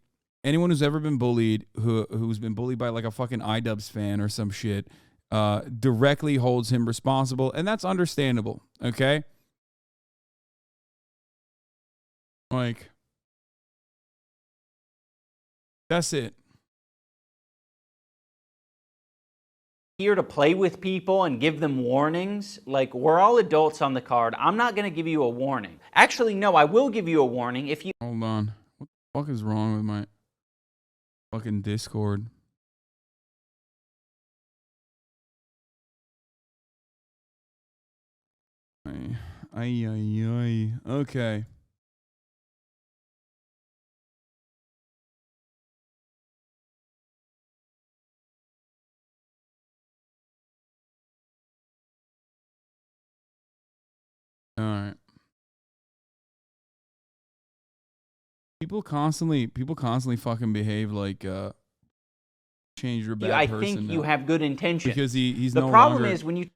A: who's been bullied by like a fucking iDubbbz fan or some shit, directly holds him responsible, and that's understandable, okay? Like, that's it.
C: Here to play with people and give them warnings. Like, we're all adults on the card. I'm not going to give you a warning. Actually, no, I will give you a warning if you...
A: Hold on. What the fuck is wrong with my fucking Discord? Okay. All right. People constantly fucking behave like change your bad
C: I
A: person.
C: think you have good intentions.
A: Because he's
C: the
A: no
C: problem
A: longer,
C: is when you...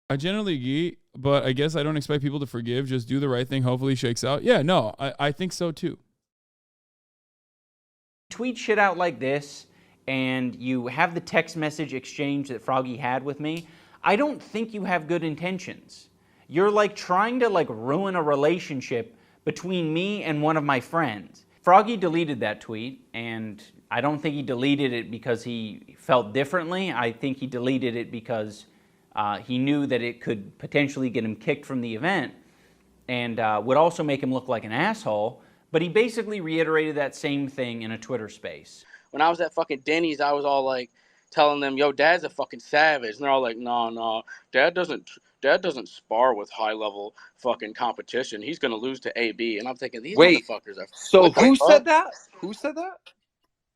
A: I generally agree, but I guess I don't expect people to forgive. Just do the right thing. Hopefully it shakes out. Yeah, no, I think so too.
C: Tweet shit out like this and you have the text message exchange that Froggy had with me, I don't think you have good intentions. You're like trying to like ruin a relationship between me and one of my friends. Froggy deleted that tweet, and I don't think he deleted it because he felt differently. I think he deleted it because he knew that it could potentially get him kicked from the event and would also make him look like an asshole. But he basically reiterated that same thing in a Twitter space.
F: When I was at fucking Denny's, I was all like telling them, yo, Dad's a fucking savage. And they're all like, no, Dad doesn't spar with high-level fucking competition. He's going to lose to AB. And I'm thinking, these motherfuckers are...
I: So who said that? Who said that?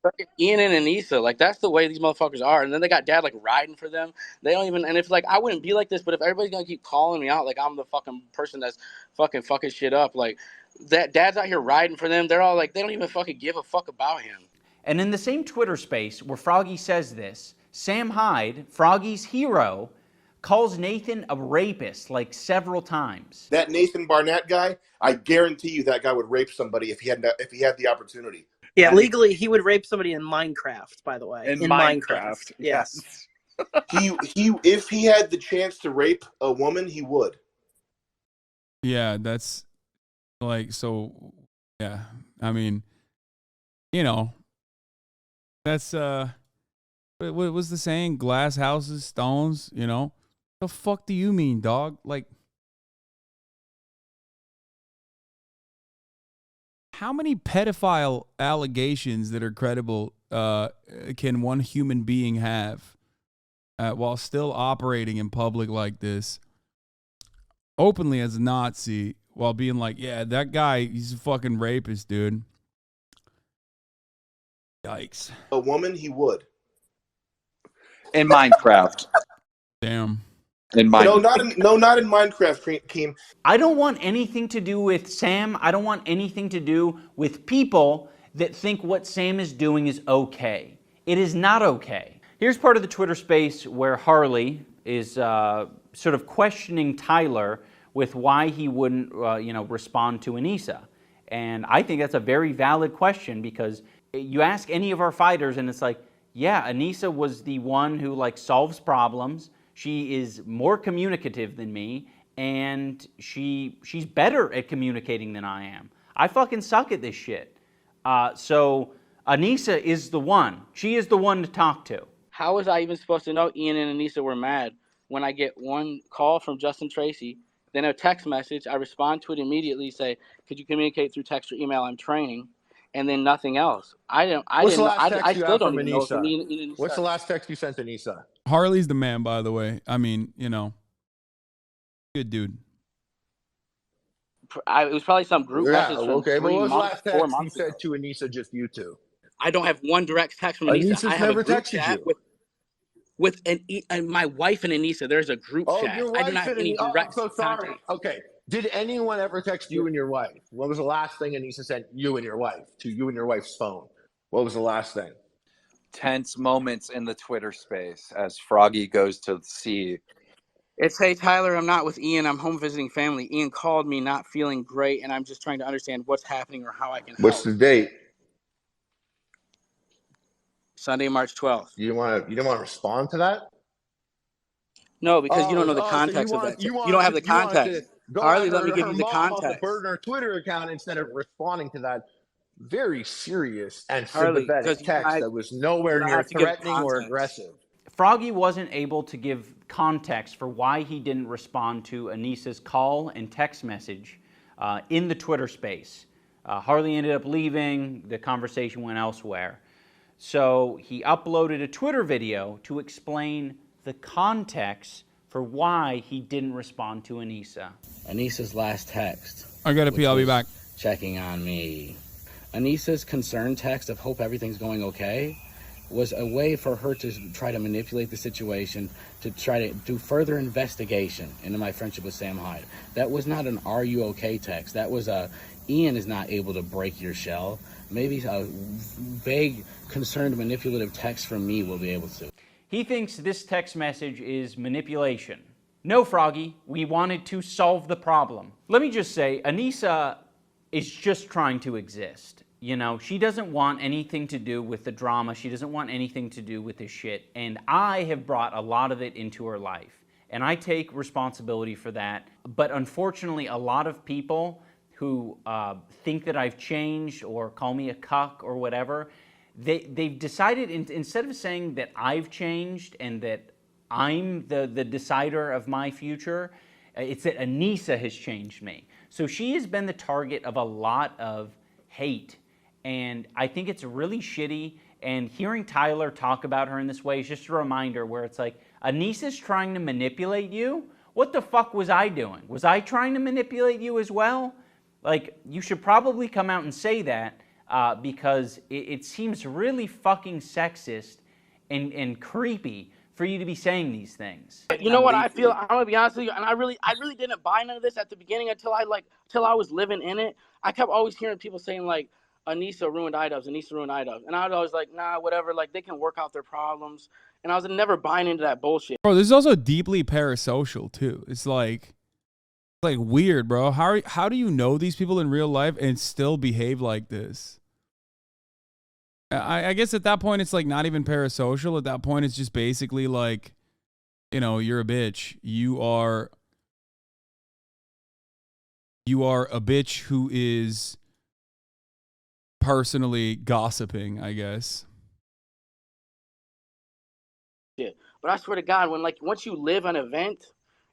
F: Fucking Ian and Anissa. Like, that's the way these motherfuckers are. And then they got Dad, like, riding for them. They don't even... And if, like, I wouldn't be like this, but if everybody's going to keep calling me out, like, I'm the fucking person that's fucking shit up, like, that Dad's out here riding for them. They're all like, they don't even fucking give a fuck about him.
C: And in the same Twitter space where Froggy says this, Sam Hyde, Froggy's hero, calls Nathan a rapist like several times.
D: That Nathan Barnett guy, I guarantee you that guy would rape somebody if he had the opportunity.
N: Yeah, legally he would rape somebody in Minecraft, by the way.
I: In Minecraft.
N: Yes.
D: he if he had the chance to rape a woman, he would.
A: Yeah, that's like, so yeah. I mean, you know, that's what was the saying? Glass houses, stones, you know? The fuck do you mean, dog? Like, how many pedophile allegations that are credible can one human being have while still operating in public like this, openly as a Nazi, while being like, yeah, that guy, he's a fucking rapist, dude. Yikes.
D: A woman, he would.
I: In Minecraft.
A: Damn.
I: In
D: Minecraft. Not in Minecraft, Keem.
C: I don't want anything to do with Sam. I don't want anything to do with people that think what Sam is doing is okay. It is not okay. Here's part of the Twitter space where Harley is sort of questioning Tyler with why he wouldn't, respond to Anissa. And I think that's a very valid question, because you ask any of our fighters and it's like, yeah, Anissa was the one who like solves problems. She is more communicative than me, and she's better at communicating than I am. I fucking suck at this shit. So Anissa is the one. She is the one to talk to.
E: How was I even supposed to know Ian and Anissa were mad when I get one call from Justin Tracy, then a text message, I respond to it immediately, say, could you communicate through text or email? I'm training, and then nothing else.
B: What's the last text you
E: still
B: have
E: don't
B: from
E: even know if
B: Anissa? What's the last text you sent to Anissa?
A: Harley's the man, by the way. I mean, good dude.
E: It was probably some group message from
B: okay, but what was the last
E: 4
B: text you
E: months ago.
B: said to Anissa, just you two?
E: I don't have one direct text from Anissa.
B: Anissa's
E: I have
B: never
E: a group
B: texted
E: chat
B: you.
E: with my wife and Anissa. There's a group chat.
B: Your
E: I do
B: wife
E: not have
B: and
E: any
B: I'm
E: direct
B: so sorry.
E: contact.
B: Okay. Did anyone ever text you and your wife? What was the last thing Anissa sent you and your wife to you and your wife's phone? What was the last thing?
I: Tense moments in the Twitter space as Froggy goes to see.
E: It's, hey, Tyler, I'm not with Ian. I'm home visiting family. Ian called me not feeling great, and I'm just trying to understand what's happening or how I can help.
B: What's the date?
E: Sunday, March 12th.
B: You didn't want to respond to that?
E: No, because you don't know the context of that. You don't have the context. Harley, let me give you the context.
B: Burn her Twitter account instead of responding to that very serious and
E: Harley,
B: sympathetic text that was nowhere near threatening or aggressive.
C: Froggy wasn't able to give context for why he didn't respond to Anissa's call and text message in the Twitter space. Harley ended up leaving. The conversation went elsewhere. So he uploaded a Twitter video to explain the context for why he didn't respond to Anissa.
E: Anissa's last text.
A: I gotta pee, I'll be back.
E: Checking on me. Anissa's concern text of hope everything's going okay was a way for her to try to manipulate the situation, to try to do further investigation into my friendship with Sam Hyde. That was not an "Are you okay?" text. That was a Ian is not able to break your shell. Maybe a vague, concerned, manipulative text from me will be able to.
C: He thinks this text message is manipulation. No, Froggy, we wanted to solve the problem. Let me just say, Anissa is just trying to exist. She doesn't want anything to do with the drama. She doesn't want anything to do with this shit. And I have brought a lot of it into her life. And I take responsibility for that. But unfortunately, a lot of people who think that I've changed or call me a cuck or whatever, they've decided, instead of saying that I've changed and that I'm the decider of my future, it's that Anissa has changed me. So she has been the target of a lot of hate. And I think it's really shitty. And hearing Tyler talk about her in this way is just a reminder where it's like, Anissa's trying to manipulate you? What the fuck was I doing? Was I trying to manipulate you as well? Like, you should probably come out and say that because it seems really fucking sexist and creepy for you to be saying these things.
E: You know what I feel? I'm gonna be honest with you, and I really didn't buy none of this at the beginning until I was living in it. I kept always hearing people saying like, Anissa ruined iDubbbz, Anissa ruined iDubbbz. And I was always like, nah, whatever, like they can work out their problems. And I was never buying into that bullshit.
A: Bro, this is also deeply parasocial too. It's like weird, bro. How do you know these people in real life and still behave like this? I guess at that point it's like not even parasocial. At that point it's just basically like, you're a bitch. You are a bitch who is personally gossiping, I guess.
E: Yeah, but I swear to God, when once you live an event,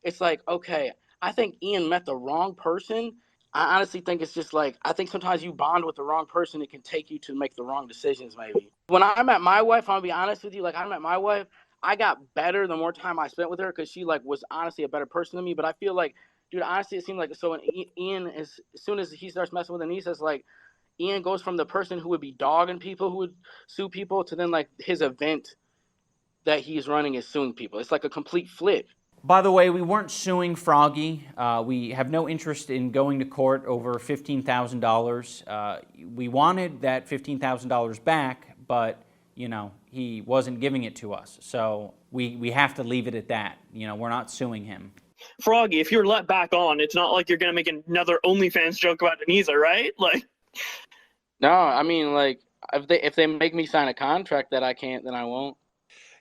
E: it's like, okay, I think Ian met the wrong person.
F: I honestly think it's just like, I think sometimes you bond with the wrong person. It can take you to make the wrong decisions, maybe. When I met my wife, I'm gonna be honest with you, like I met my wife, I got better the more time I spent with her because she like was honestly a better person than me. But I feel like, dude, honestly, it seemed like, so when Ian, as soon as he starts messing with Anissa, it's like Ian goes from the person who would be dogging people, who would sue people, to then like his event that he's running is suing people. It's like a complete flip.
C: By the way, we weren't suing Froggy. We have no interest in going to court over $15,000. We wanted that $15,000 back, but, you know, he wasn't giving it to us. So we have to leave it at that. You know, we're not suing him.
O: Froggy, if you're let back on, it's not like you're going to make another OnlyFans joke about Denise, right? Like,
F: no, I mean, like, if they make me sign a contract that I can't, then I won't.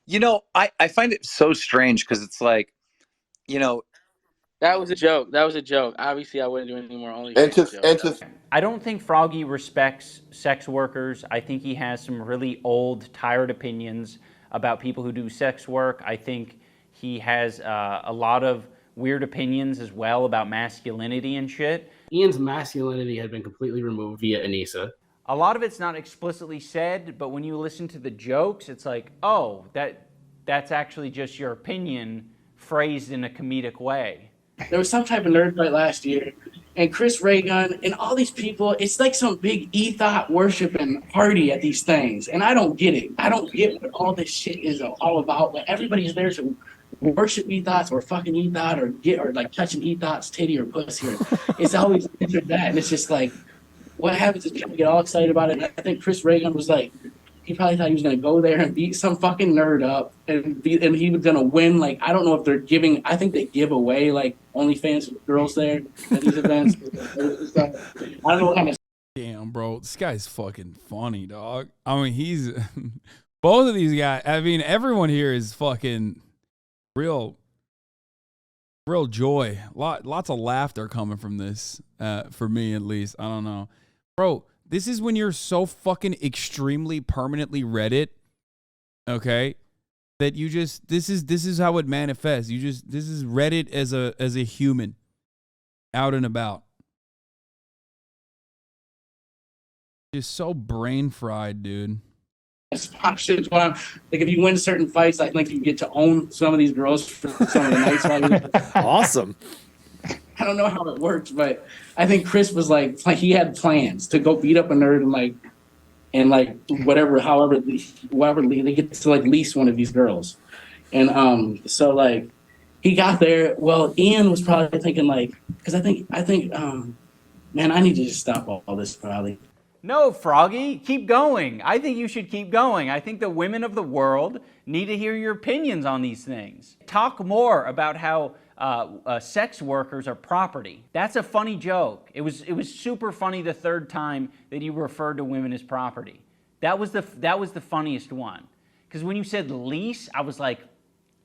I: You know, I find it so strange because it's like, you know,
F: that was a joke. That was a joke. Obviously, I wouldn't do any more OnlyFans.
C: I don't think Froggy respects sex workers. I think he has some really old, tired opinions about people who do sex work. I think he has a lot of weird opinions as well about masculinity and shit.
P: Ian's masculinity had been completely removed via Anissa.
C: A lot of it's not explicitly said, but when you listen to the jokes, it's like, oh, that's actually just your opinion phrased in a comedic way.
F: There was some type of nerd fight last year, and Chris Raygun and all these people, it's like some big ethot worshiping party at these things, and I don't get it. I don't get what all this shit is all about. Like, everybody's there to worship ethos or fucking ethot or like touching ethot's titty or pussy. It's always that, and it's just like, what happens is people get all excited about it. And I think Chris Raygun was like, he probably thought he was going to go there and beat some fucking nerd up and he was going to win. Like, I don't know if they're giving, I think they give away like OnlyFans girls there at these events. I don't know what kind of.
A: Damn, bro, this guy's fucking funny, dog. I mean, he's both of these guys. I mean, everyone here is fucking real joy. Lots of laughter coming from this, for me at least. I don't know, bro. This is when you're so fucking extremely permanently Reddit, okay, that you just this is how it manifests. This is Reddit as a human, out and about. Just so brain fried, dude.
F: Like, if you win certain fights, I think you get to own some of these girls for some of the nights.
Q: Awesome.
F: I don't know how it works, but I think Chris was like he had plans to go beat up a nerd and however they get to like lease one of these girls, and so like he got there. Well, Ian was probably thinking like, because I think man, I need to just stop all this probably.
C: No, Froggy, keep going. I think you should keep going. I think the women of the world need to hear your opinions on these things. Talk more about how sex workers are property. That's a funny joke. It was super funny the third time that you referred to women as property. That was the funniest one. Because when you said lease, I was like,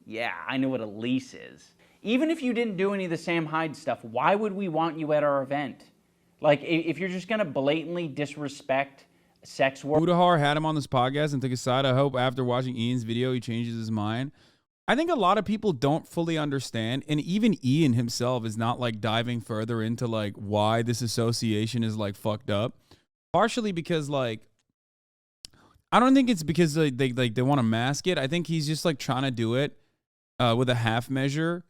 C: yeah, I know what a lease is. Even if you didn't do any of the Sam Hyde stuff, why would we want you at our event? Like, if you're just going to blatantly disrespect sex work.
A: Udahar had him on this podcast and took his side. I hope after watching Ian's video, he changes his mind. I think a lot of people don't fully understand, and even Ian himself is not like diving further into like why this association is like fucked up. Partially because like, I don't think it's because they want to mask it. I think he's just like trying to do it with a half measure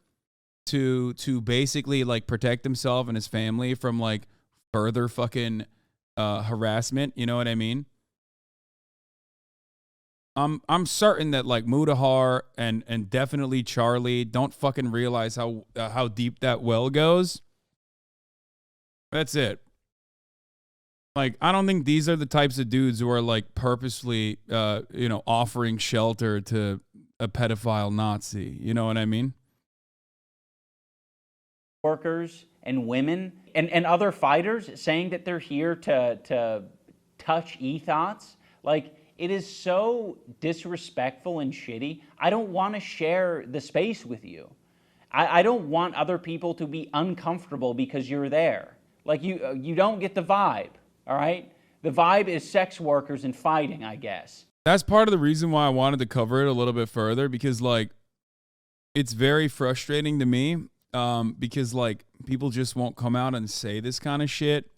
A: to basically like protect himself and his family from like further fucking harassment. You know what I mean? I'm certain that like Mudahar and definitely Charlie don't fucking realize how deep that well goes. That's it. Like, I don't think these are the types of dudes who are like purposely, offering shelter to a pedophile Nazi. You know what I mean?
C: Workers and women and other fighters saying that they're here to touch ethos. Like, it is so disrespectful and shitty. I don't want to share the space with you. I don't want other people to be uncomfortable because you're there. Like, you don't get the vibe, all right? The vibe is sex workers and fighting, I guess.
A: That's part of the reason why I wanted to cover it a little bit further, because like, it's very frustrating to me because like people just won't come out and say this kind of shit.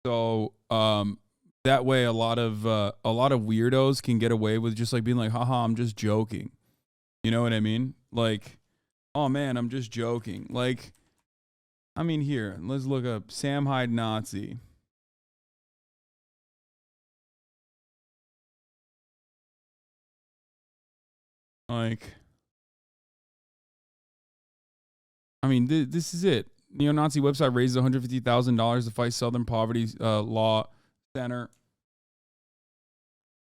A: So that way a lot of weirdos can get away with just like being like, haha, I'm just joking. You know what I mean? Like, oh man, I'm just joking. Like, I mean, here, let's look up Sam Hyde Nazi. Like, I mean, this is it. Neo-Nazi website raises $150,000 to fight Southern Poverty Law Center.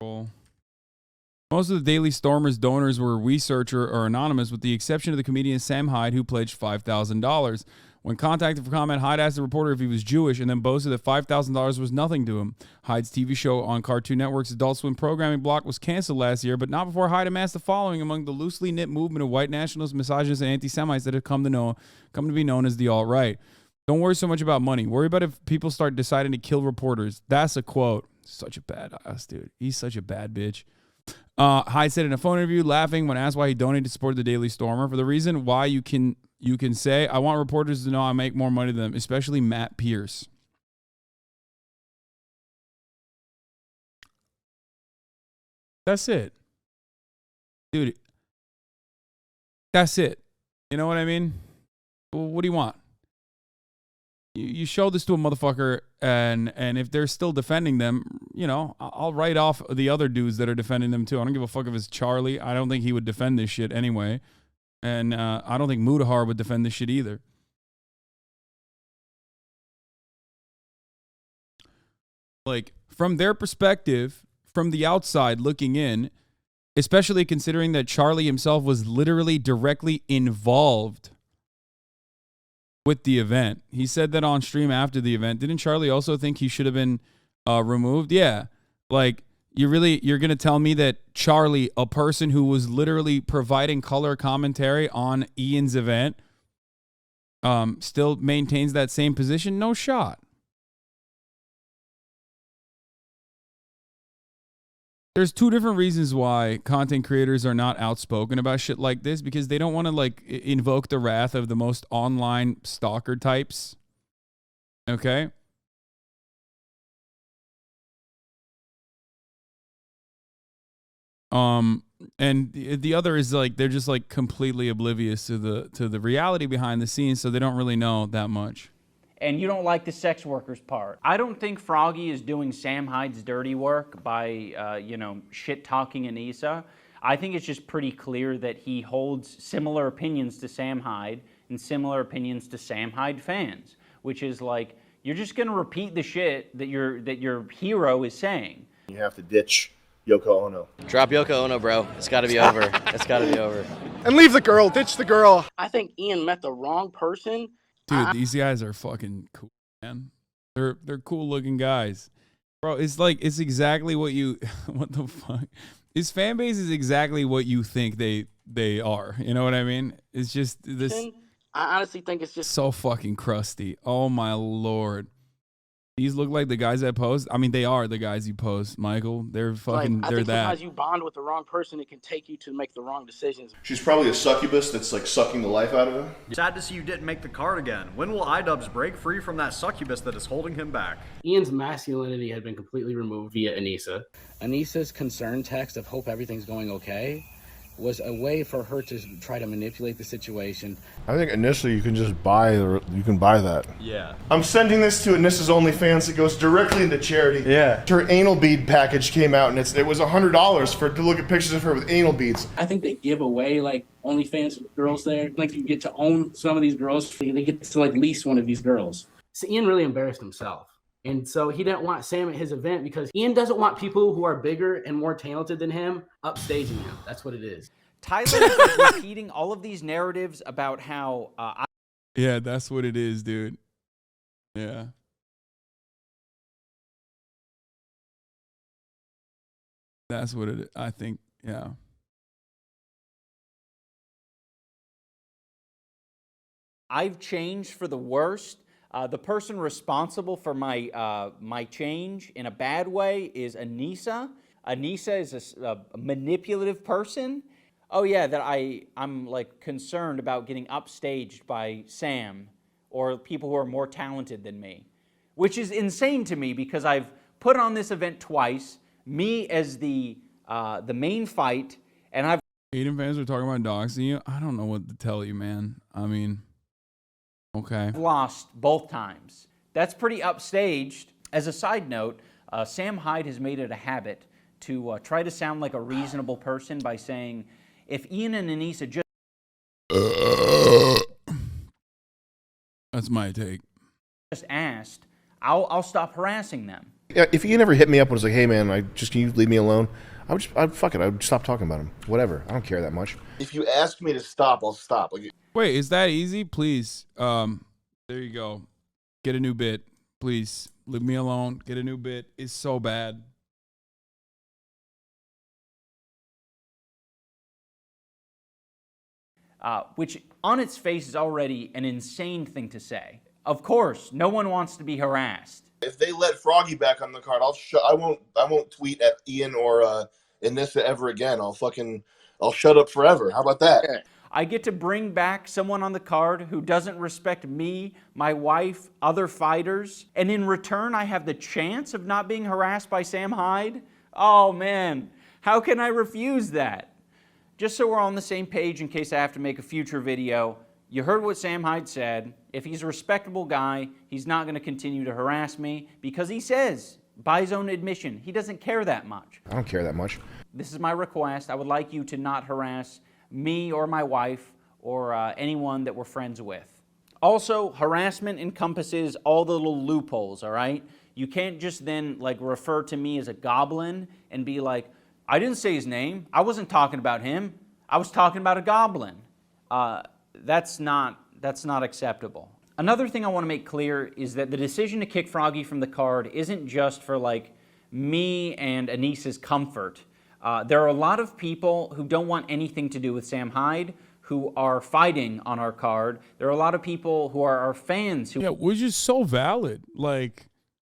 A: Most of the Daily Stormers donors were researcher or anonymous, with the exception of the comedian Sam Hyde, who pledged $5,000. When contacted for comment, Hyde asked the reporter if he was Jewish and then boasted that $5,000 was nothing to him. Hyde's TV show on Cartoon Network's Adult Swim programming block was canceled last year, but not before Hyde amassed a following among the loosely knit movement of white nationalists, misogynists, and anti-Semites that have come to be known as the alt-right. Don't worry so much about money. Worry about if people start deciding to kill reporters. That's a quote. Such a badass, dude. He's such a bad bitch. Hyde said in a phone interview, laughing when asked why he donated to support the Daily Stormer, for the reason why you can say, I want reporters to know I make more money than them, especially Matt Pierce. That's it. Dude. That's it. You know what I mean? Well, what do you want? You show this to a motherfucker, and if they're still defending them, you know, I'll write off the other dudes that are defending them too. I don't give a fuck if it's Charlie. I don't think he would defend this shit anyway. And I don't think Mudahar would defend this shit either. Like, from their perspective, from the outside looking in, especially considering that Charlie himself was literally directly involved with the event. He said that on stream after the event. Didn't Charlie also think he should have been removed? Yeah. Like, you're going to tell me that Charlie, a person who was literally providing color commentary on Ian's event, still maintains that same position? No shot. There's two different reasons why content creators are not outspoken about shit like this, because they don't want to like invoke the wrath of the most online stalker types. Okay? And the other is like they're just like completely oblivious to the reality behind the scenes, so they don't really know that much.
C: And you don't like the sex workers part. I don't think Froggy is doing Sam Hyde's dirty work by, shit-talking Anissa. I think it's just pretty clear that he holds similar opinions to Sam Hyde and similar opinions to Sam Hyde fans, which is like, you're just going to repeat the shit that your hero is saying.
D: You have to ditch Yoko Ono.
Q: Drop Yoko Ono, bro. It's got to be over. It's got to be over.
R: And leave the girl. Ditch the girl.
N: I think Ian met the wrong person.
A: Dude, these guys are fucking cool, man. They're cool looking guys. Bro, it's exactly what you what the fuck? His fan base is exactly what you think they are. You know what I mean? It's just this.
N: I honestly think it's just
A: so fucking crusty. Oh my lord. These look like the guys that post. I mean, they are the guys you post, Michael. They're fucking,
N: like,
A: they're that.
N: Sometimes you bond with the wrong person, it can take you to make the wrong decisions.
D: She's probably a succubus that's like sucking the life out of him.
J: Sad to see you didn't make the card again. When will iDubbbz break free from that succubus that is holding him back?
P: Ian's masculinity had been completely removed via Anissa.
E: Anissa's concern text of hope everything's going okay was a way for her to try to manipulate the situation.
D: I think initially you can just buy that.
J: Yeah.
D: I'm sending this to Anissa's OnlyFans. It goes directly into charity.
J: Yeah.
D: Her anal bead package came out, and it was $100 to look at pictures of her with anal beads.
F: I think they give away like OnlyFans girls there. Like you get to own some of these girls. They get to like lease one of these girls.
P: So Ian really embarrassed himself. And so he didn't want Sam at his event because Ian doesn't want people who are bigger and more talented than him upstaging him. That's what it is.
C: Tyler is like repeating all of these narratives about how
A: yeah, that's what it is, dude. Yeah. That's what it is. I think, yeah.
C: I've changed for the worst. The person responsible for my change in a bad way is Anissa. Anissa is a manipulative person. oh yeah, that I'm like concerned about getting upstaged by Sam or people who are more talented than me, which is insane to me because I've put on this event twice, me as the main fight, and I've
A: Aiden fans are talking about doxing you. I don't know what to tell you, man. I mean, okay.
C: lost both times. That's pretty upstaged. As a side note, Sam Hyde has made it a habit to try to sound like a reasonable person by saying, if Ian and Anissa just...
A: That's my take.
C: asked, I'll stop harassing them.
D: Yeah, if Ian ever hit me up and was like, "Hey man, can you leave me alone?" I'd stop talking about him. Whatever. I don't care that much. If you ask me to stop, I'll stop. Like,
A: wait, is that easy? Please. There you go. Get a new bit. Please. Leave me alone. Get a new bit. It's so bad.
C: Which on its face is already an insane thing to say. Of course, no one wants to be harassed.
D: if they let Froggy back on the card, I won't tweet at Ian or Anissa ever again. I'll shut up forever. How about that?
C: I get to bring back someone on the card who doesn't respect me, my wife, other fighters, and in return I have the chance of not being harassed by Sam Hyde? Oh man, how can I refuse that? Just so we're on the same page in case I have to make a future video, you heard what Sam Hyde said. If he's a respectable guy, he's not going to continue to harass me because he says, by his own admission, he doesn't care that much.
D: I don't care that much.
C: This is my request. I would like you to not harass me or my wife or anyone that we're friends with. Also, harassment encompasses all the little loopholes, all right? You can't just then like refer to me as a goblin and be like, I didn't say his name. I wasn't talking about him. I was talking about a goblin. That's not acceptable. Another thing I want to make clear is that the decision to kick Froggy from the card isn't just for like me and Anissa's comfort. There are a lot of people who don't want anything to do with Sam Hyde who are fighting on our card. There are a lot of people who are our fans who...
A: Yeah, which is so valid. Like,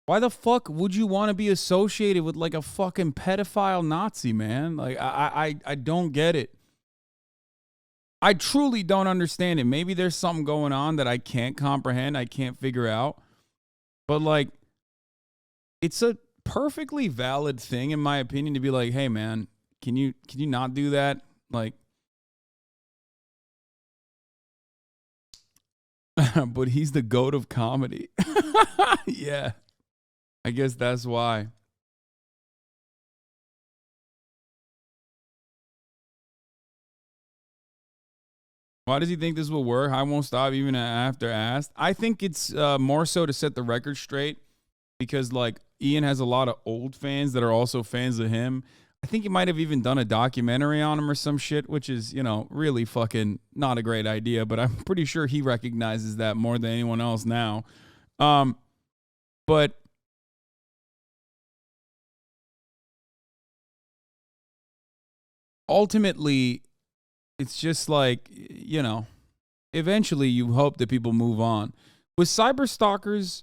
A: why the fuck would you want to be associated with like a fucking pedophile Nazi, man? Like, I don't get it. I truly don't understand it. Maybe there's something going on that I can't comprehend, I can't figure out. But like, it's a perfectly valid thing, in my opinion, to be like, hey man, can you not do that? Like, but he's the GOAT of comedy. Yeah, I guess that's why. Why does he think this will work? I won't stop even after asked. I think it's more so to set the record straight because like Ian has a lot of old fans that are also fans of him. I think he might have even done a documentary on him or some shit, which is, you know, really fucking not a great idea, but I'm pretty sure he recognizes that more than anyone else now. But ultimately, it's just like, you know, eventually you hope that people move on. With cyber stalkers,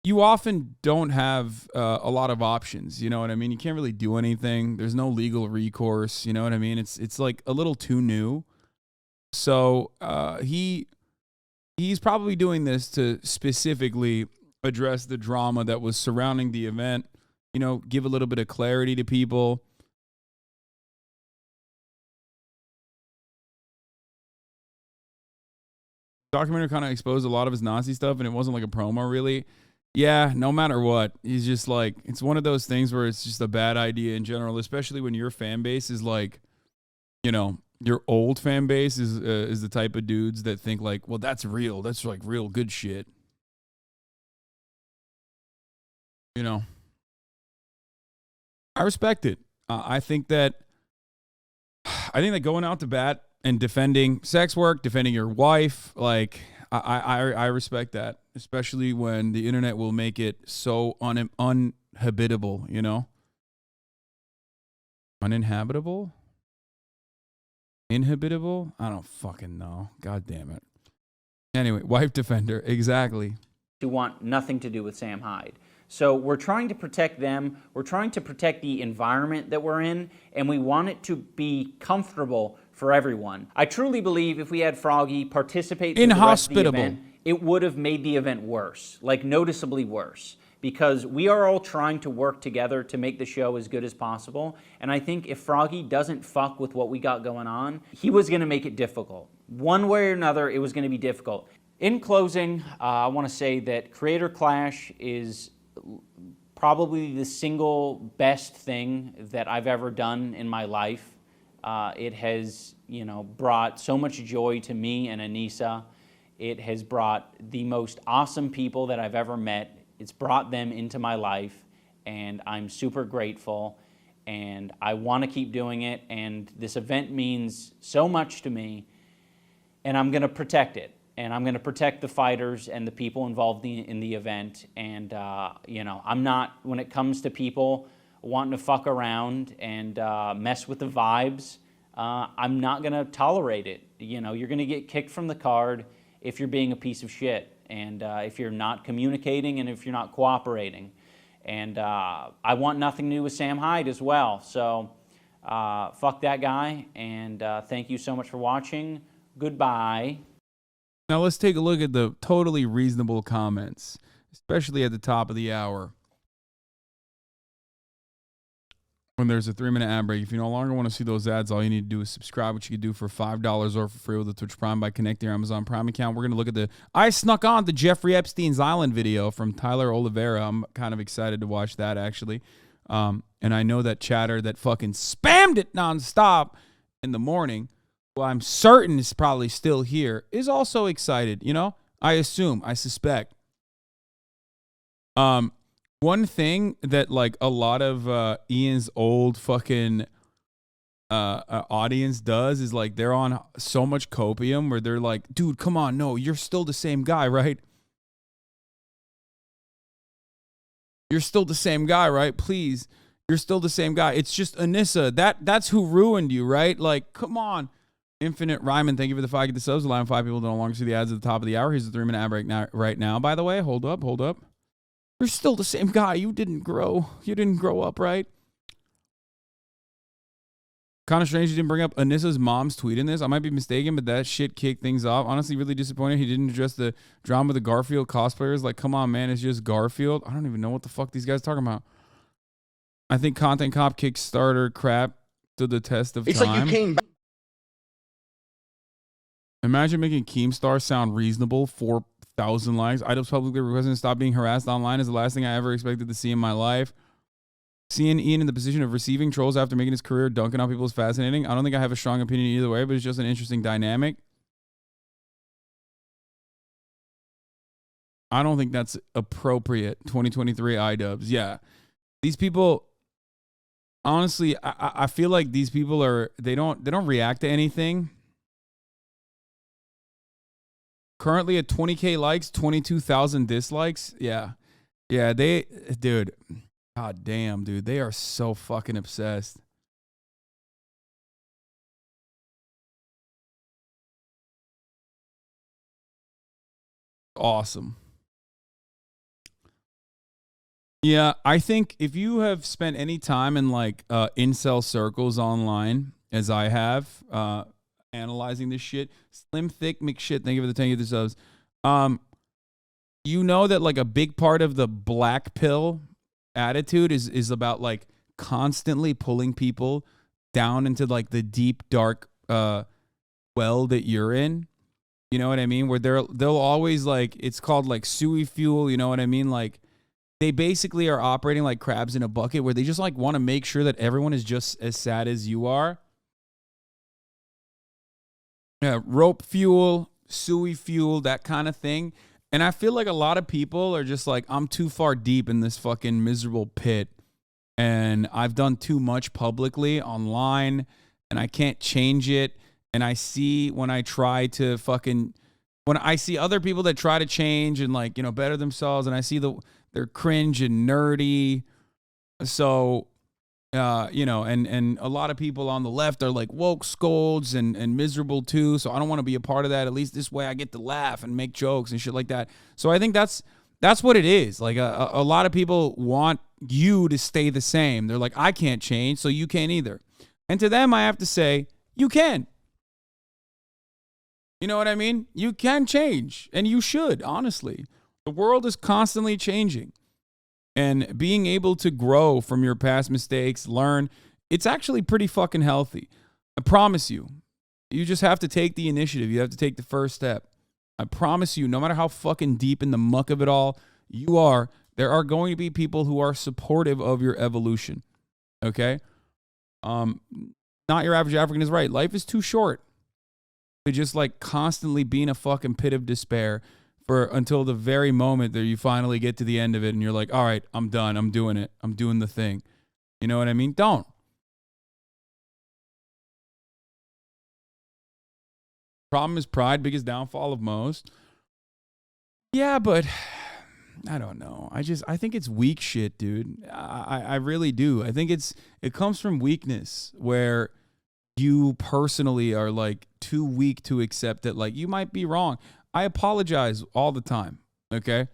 A: you often don't have a lot of options. You know what I mean? You can't really do anything. There's no legal recourse. You know what I mean? It's like a little too new. So he's probably doing this to specifically address the drama that was surrounding the event. You know, give a little bit of clarity to people. Documentary kind of exposed a lot of his Nazi stuff, and it wasn't like a promo, really. Yeah, no matter what, he's just like, it's one of those things where it's just a bad idea in general, especially when your fan base is like, you know, your old fan base is the type of dudes that think like, well, that's real. That's like real good shit. You know, I respect it. I think that going out to bat and defending sex work, defending your wife, like I respect that, especially when the internet will make it so uninhabitable, you know? Uninhabitable? Inhabitable? I don't fucking know. God damn it. Anyway, wife defender, exactly.
C: Who want nothing to do with Sam Hyde. So we're trying to protect them. We're trying to protect the environment that we're in, and we want it to be comfortable for everyone. I truly believe if we had Froggy participate in the rest of the event, it would have made the event worse, like noticeably worse, because we are all trying to work together to make the show as good as possible. And I think if Froggy doesn't fuck with what we got going on, he was gonna make it difficult. One way or another, it was gonna be difficult. In closing, I wanna say that Creator Clash is probably the single best thing that I've ever done in my life. It has, brought so much joy to me and Anissa. It has brought the most awesome people that I've ever met. It's brought them into my life, and I'm super grateful, and I want to keep doing it, and this event means so much to me, and I'm going to protect it, and I'm going to protect the fighters and the people involved in the event, and, I'm not, when it comes to people wanting to fuck around and mess with the vibes, I'm not going to tolerate it. You're going to get kicked from the card if you're being a piece of shit, and if you're not communicating and if you're not cooperating. And I want nothing to do with Sam Hyde as well. So fuck that guy, and thank you so much for watching. Goodbye.
A: Now let's take a look at the totally reasonable comments, especially at the top of the hour. When there's a 3-minute ad break. If you no longer want to see those ads, all you need to do is subscribe, which you can do for $5 or for free with the Twitch Prime by connecting your Amazon Prime account. We're going to look at the I snuck on the Jeffrey Epstein's Island video from Tyler Oliveira. I'm kind of excited to watch that, actually. And I know that chatter that fucking spammed it nonstop in the morning, who I'm certain is probably still here, is also excited. I assume, I suspect. One thing that like a lot of Ian's old fucking audience does is like they're on so much copium where they're like, dude, come on, no, you're still the same guy, right? You're still the same guy, right? Please, you're still the same guy. It's just Anissa. That's who ruined you, right? Like, come on. Infinite Ryman, thank you for the 5 get the subs. Allowing 5 people to no longer see the ads at the top of the hour. Here's the 3-minute ad break right now, by the way. Hold up. You're still the same guy. You didn't grow. You didn't grow up, right? Kind of strange you didn't bring up Anissa's mom's tweet in this. I might be mistaken, but that shit kicked things off. Honestly, really disappointed he didn't address the drama with the Garfield cosplayers. Like, come on, man. It's just Garfield. I don't even know what the fuck these guys talking about. I think Content Cop Kickstarter crap stood the test of time.
B: It's like you came back.
A: Imagine making Keemstar sound reasonable. 4,000 likes. Items publicly requesting to stop being harassed online is the last thing I ever expected to see in my life. Seeing Ian in the position of receiving trolls after making his career dunking on people is fascinating. I don't think I have a strong opinion either way, but it's just an interesting dynamic. I don't think that's appropriate. 2023 iDubbbz. Yeah. These people, honestly, I feel like these people they don't react to anything. Currently at 20K likes, 22,000 dislikes. Yeah. Yeah, dude. God damn, dude. They are so fucking obsessed. Awesome. Yeah, I think if you have spent any time in like incel circles online, as I have, analyzing this shit, Slim Thick McShit, thank you for the 10 of the subs. You know that like a big part of the black pill attitude is about like constantly pulling people down into like the deep dark well that you're in. You know what I mean? Where they'll always like, it's called like suey fuel, you know what I mean? Like they basically are operating like crabs in a bucket where they just like want to make sure that everyone is just as sad as you are. Yeah, rope fuel, suey fuel, that kind of thing. And I feel like a lot of people are just like, I'm too far deep in this fucking miserable pit. And I've done too much publicly online and I can't change it. And I see when I try to when I see other people that try to change and like, better themselves, and I see they're cringe and nerdy. So, and a lot of people on the left are like woke scolds and miserable too. So I don't want to be a part of that. At least this way I get to laugh and make jokes and shit like that. So I think that's That's what it is. Like a lot of people want you to stay the same. They're like, I can't change, so you can't either. And to them, I have to say, you can. You know what I mean? You can change, and you should, honestly. The world is constantly changing. And being able to grow from your past mistakes, learn, it's actually pretty fucking healthy. I promise you. You just have to take the initiative. You have to take the first step. I promise you, no matter how fucking deep in the muck of it all you are, there are going to be people who are supportive of your evolution. Okay? Not your average African is right. Life is too short to just like constantly be in a fucking pit of despair for until the very moment that you finally get to the end of it and you're like, all right, I'm done. I'm doing it. I'm doing the thing. You know what I mean? Don't. Problem is pride, biggest downfall of most. Yeah, but I don't know. I think it's weak shit, dude. I really do. I think it comes from weakness where you personally are like too weak to accept that like you might be wrong. I apologize all the time, okay?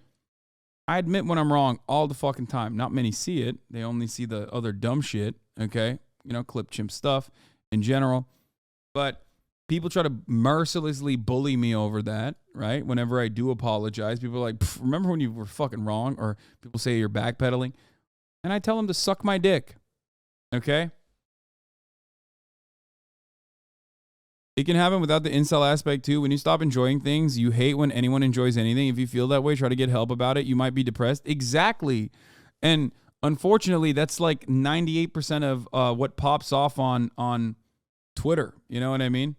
A: I admit when I'm wrong all the fucking time. Not many see it. They only see the other dumb shit, okay? You know, clip chimp stuff in general. But people try to mercilessly bully me over that, right? Whenever I do apologize, people are like, remember when you were fucking wrong? Or people say you're backpedaling. And I tell them to suck my dick, okay? It can happen without the incel aspect too. When you stop enjoying things, you hate when anyone enjoys anything. If you feel that way, try to get help about it. You might be depressed. Exactly. And unfortunately, that's like 98% of what pops off on Twitter. You know what I mean?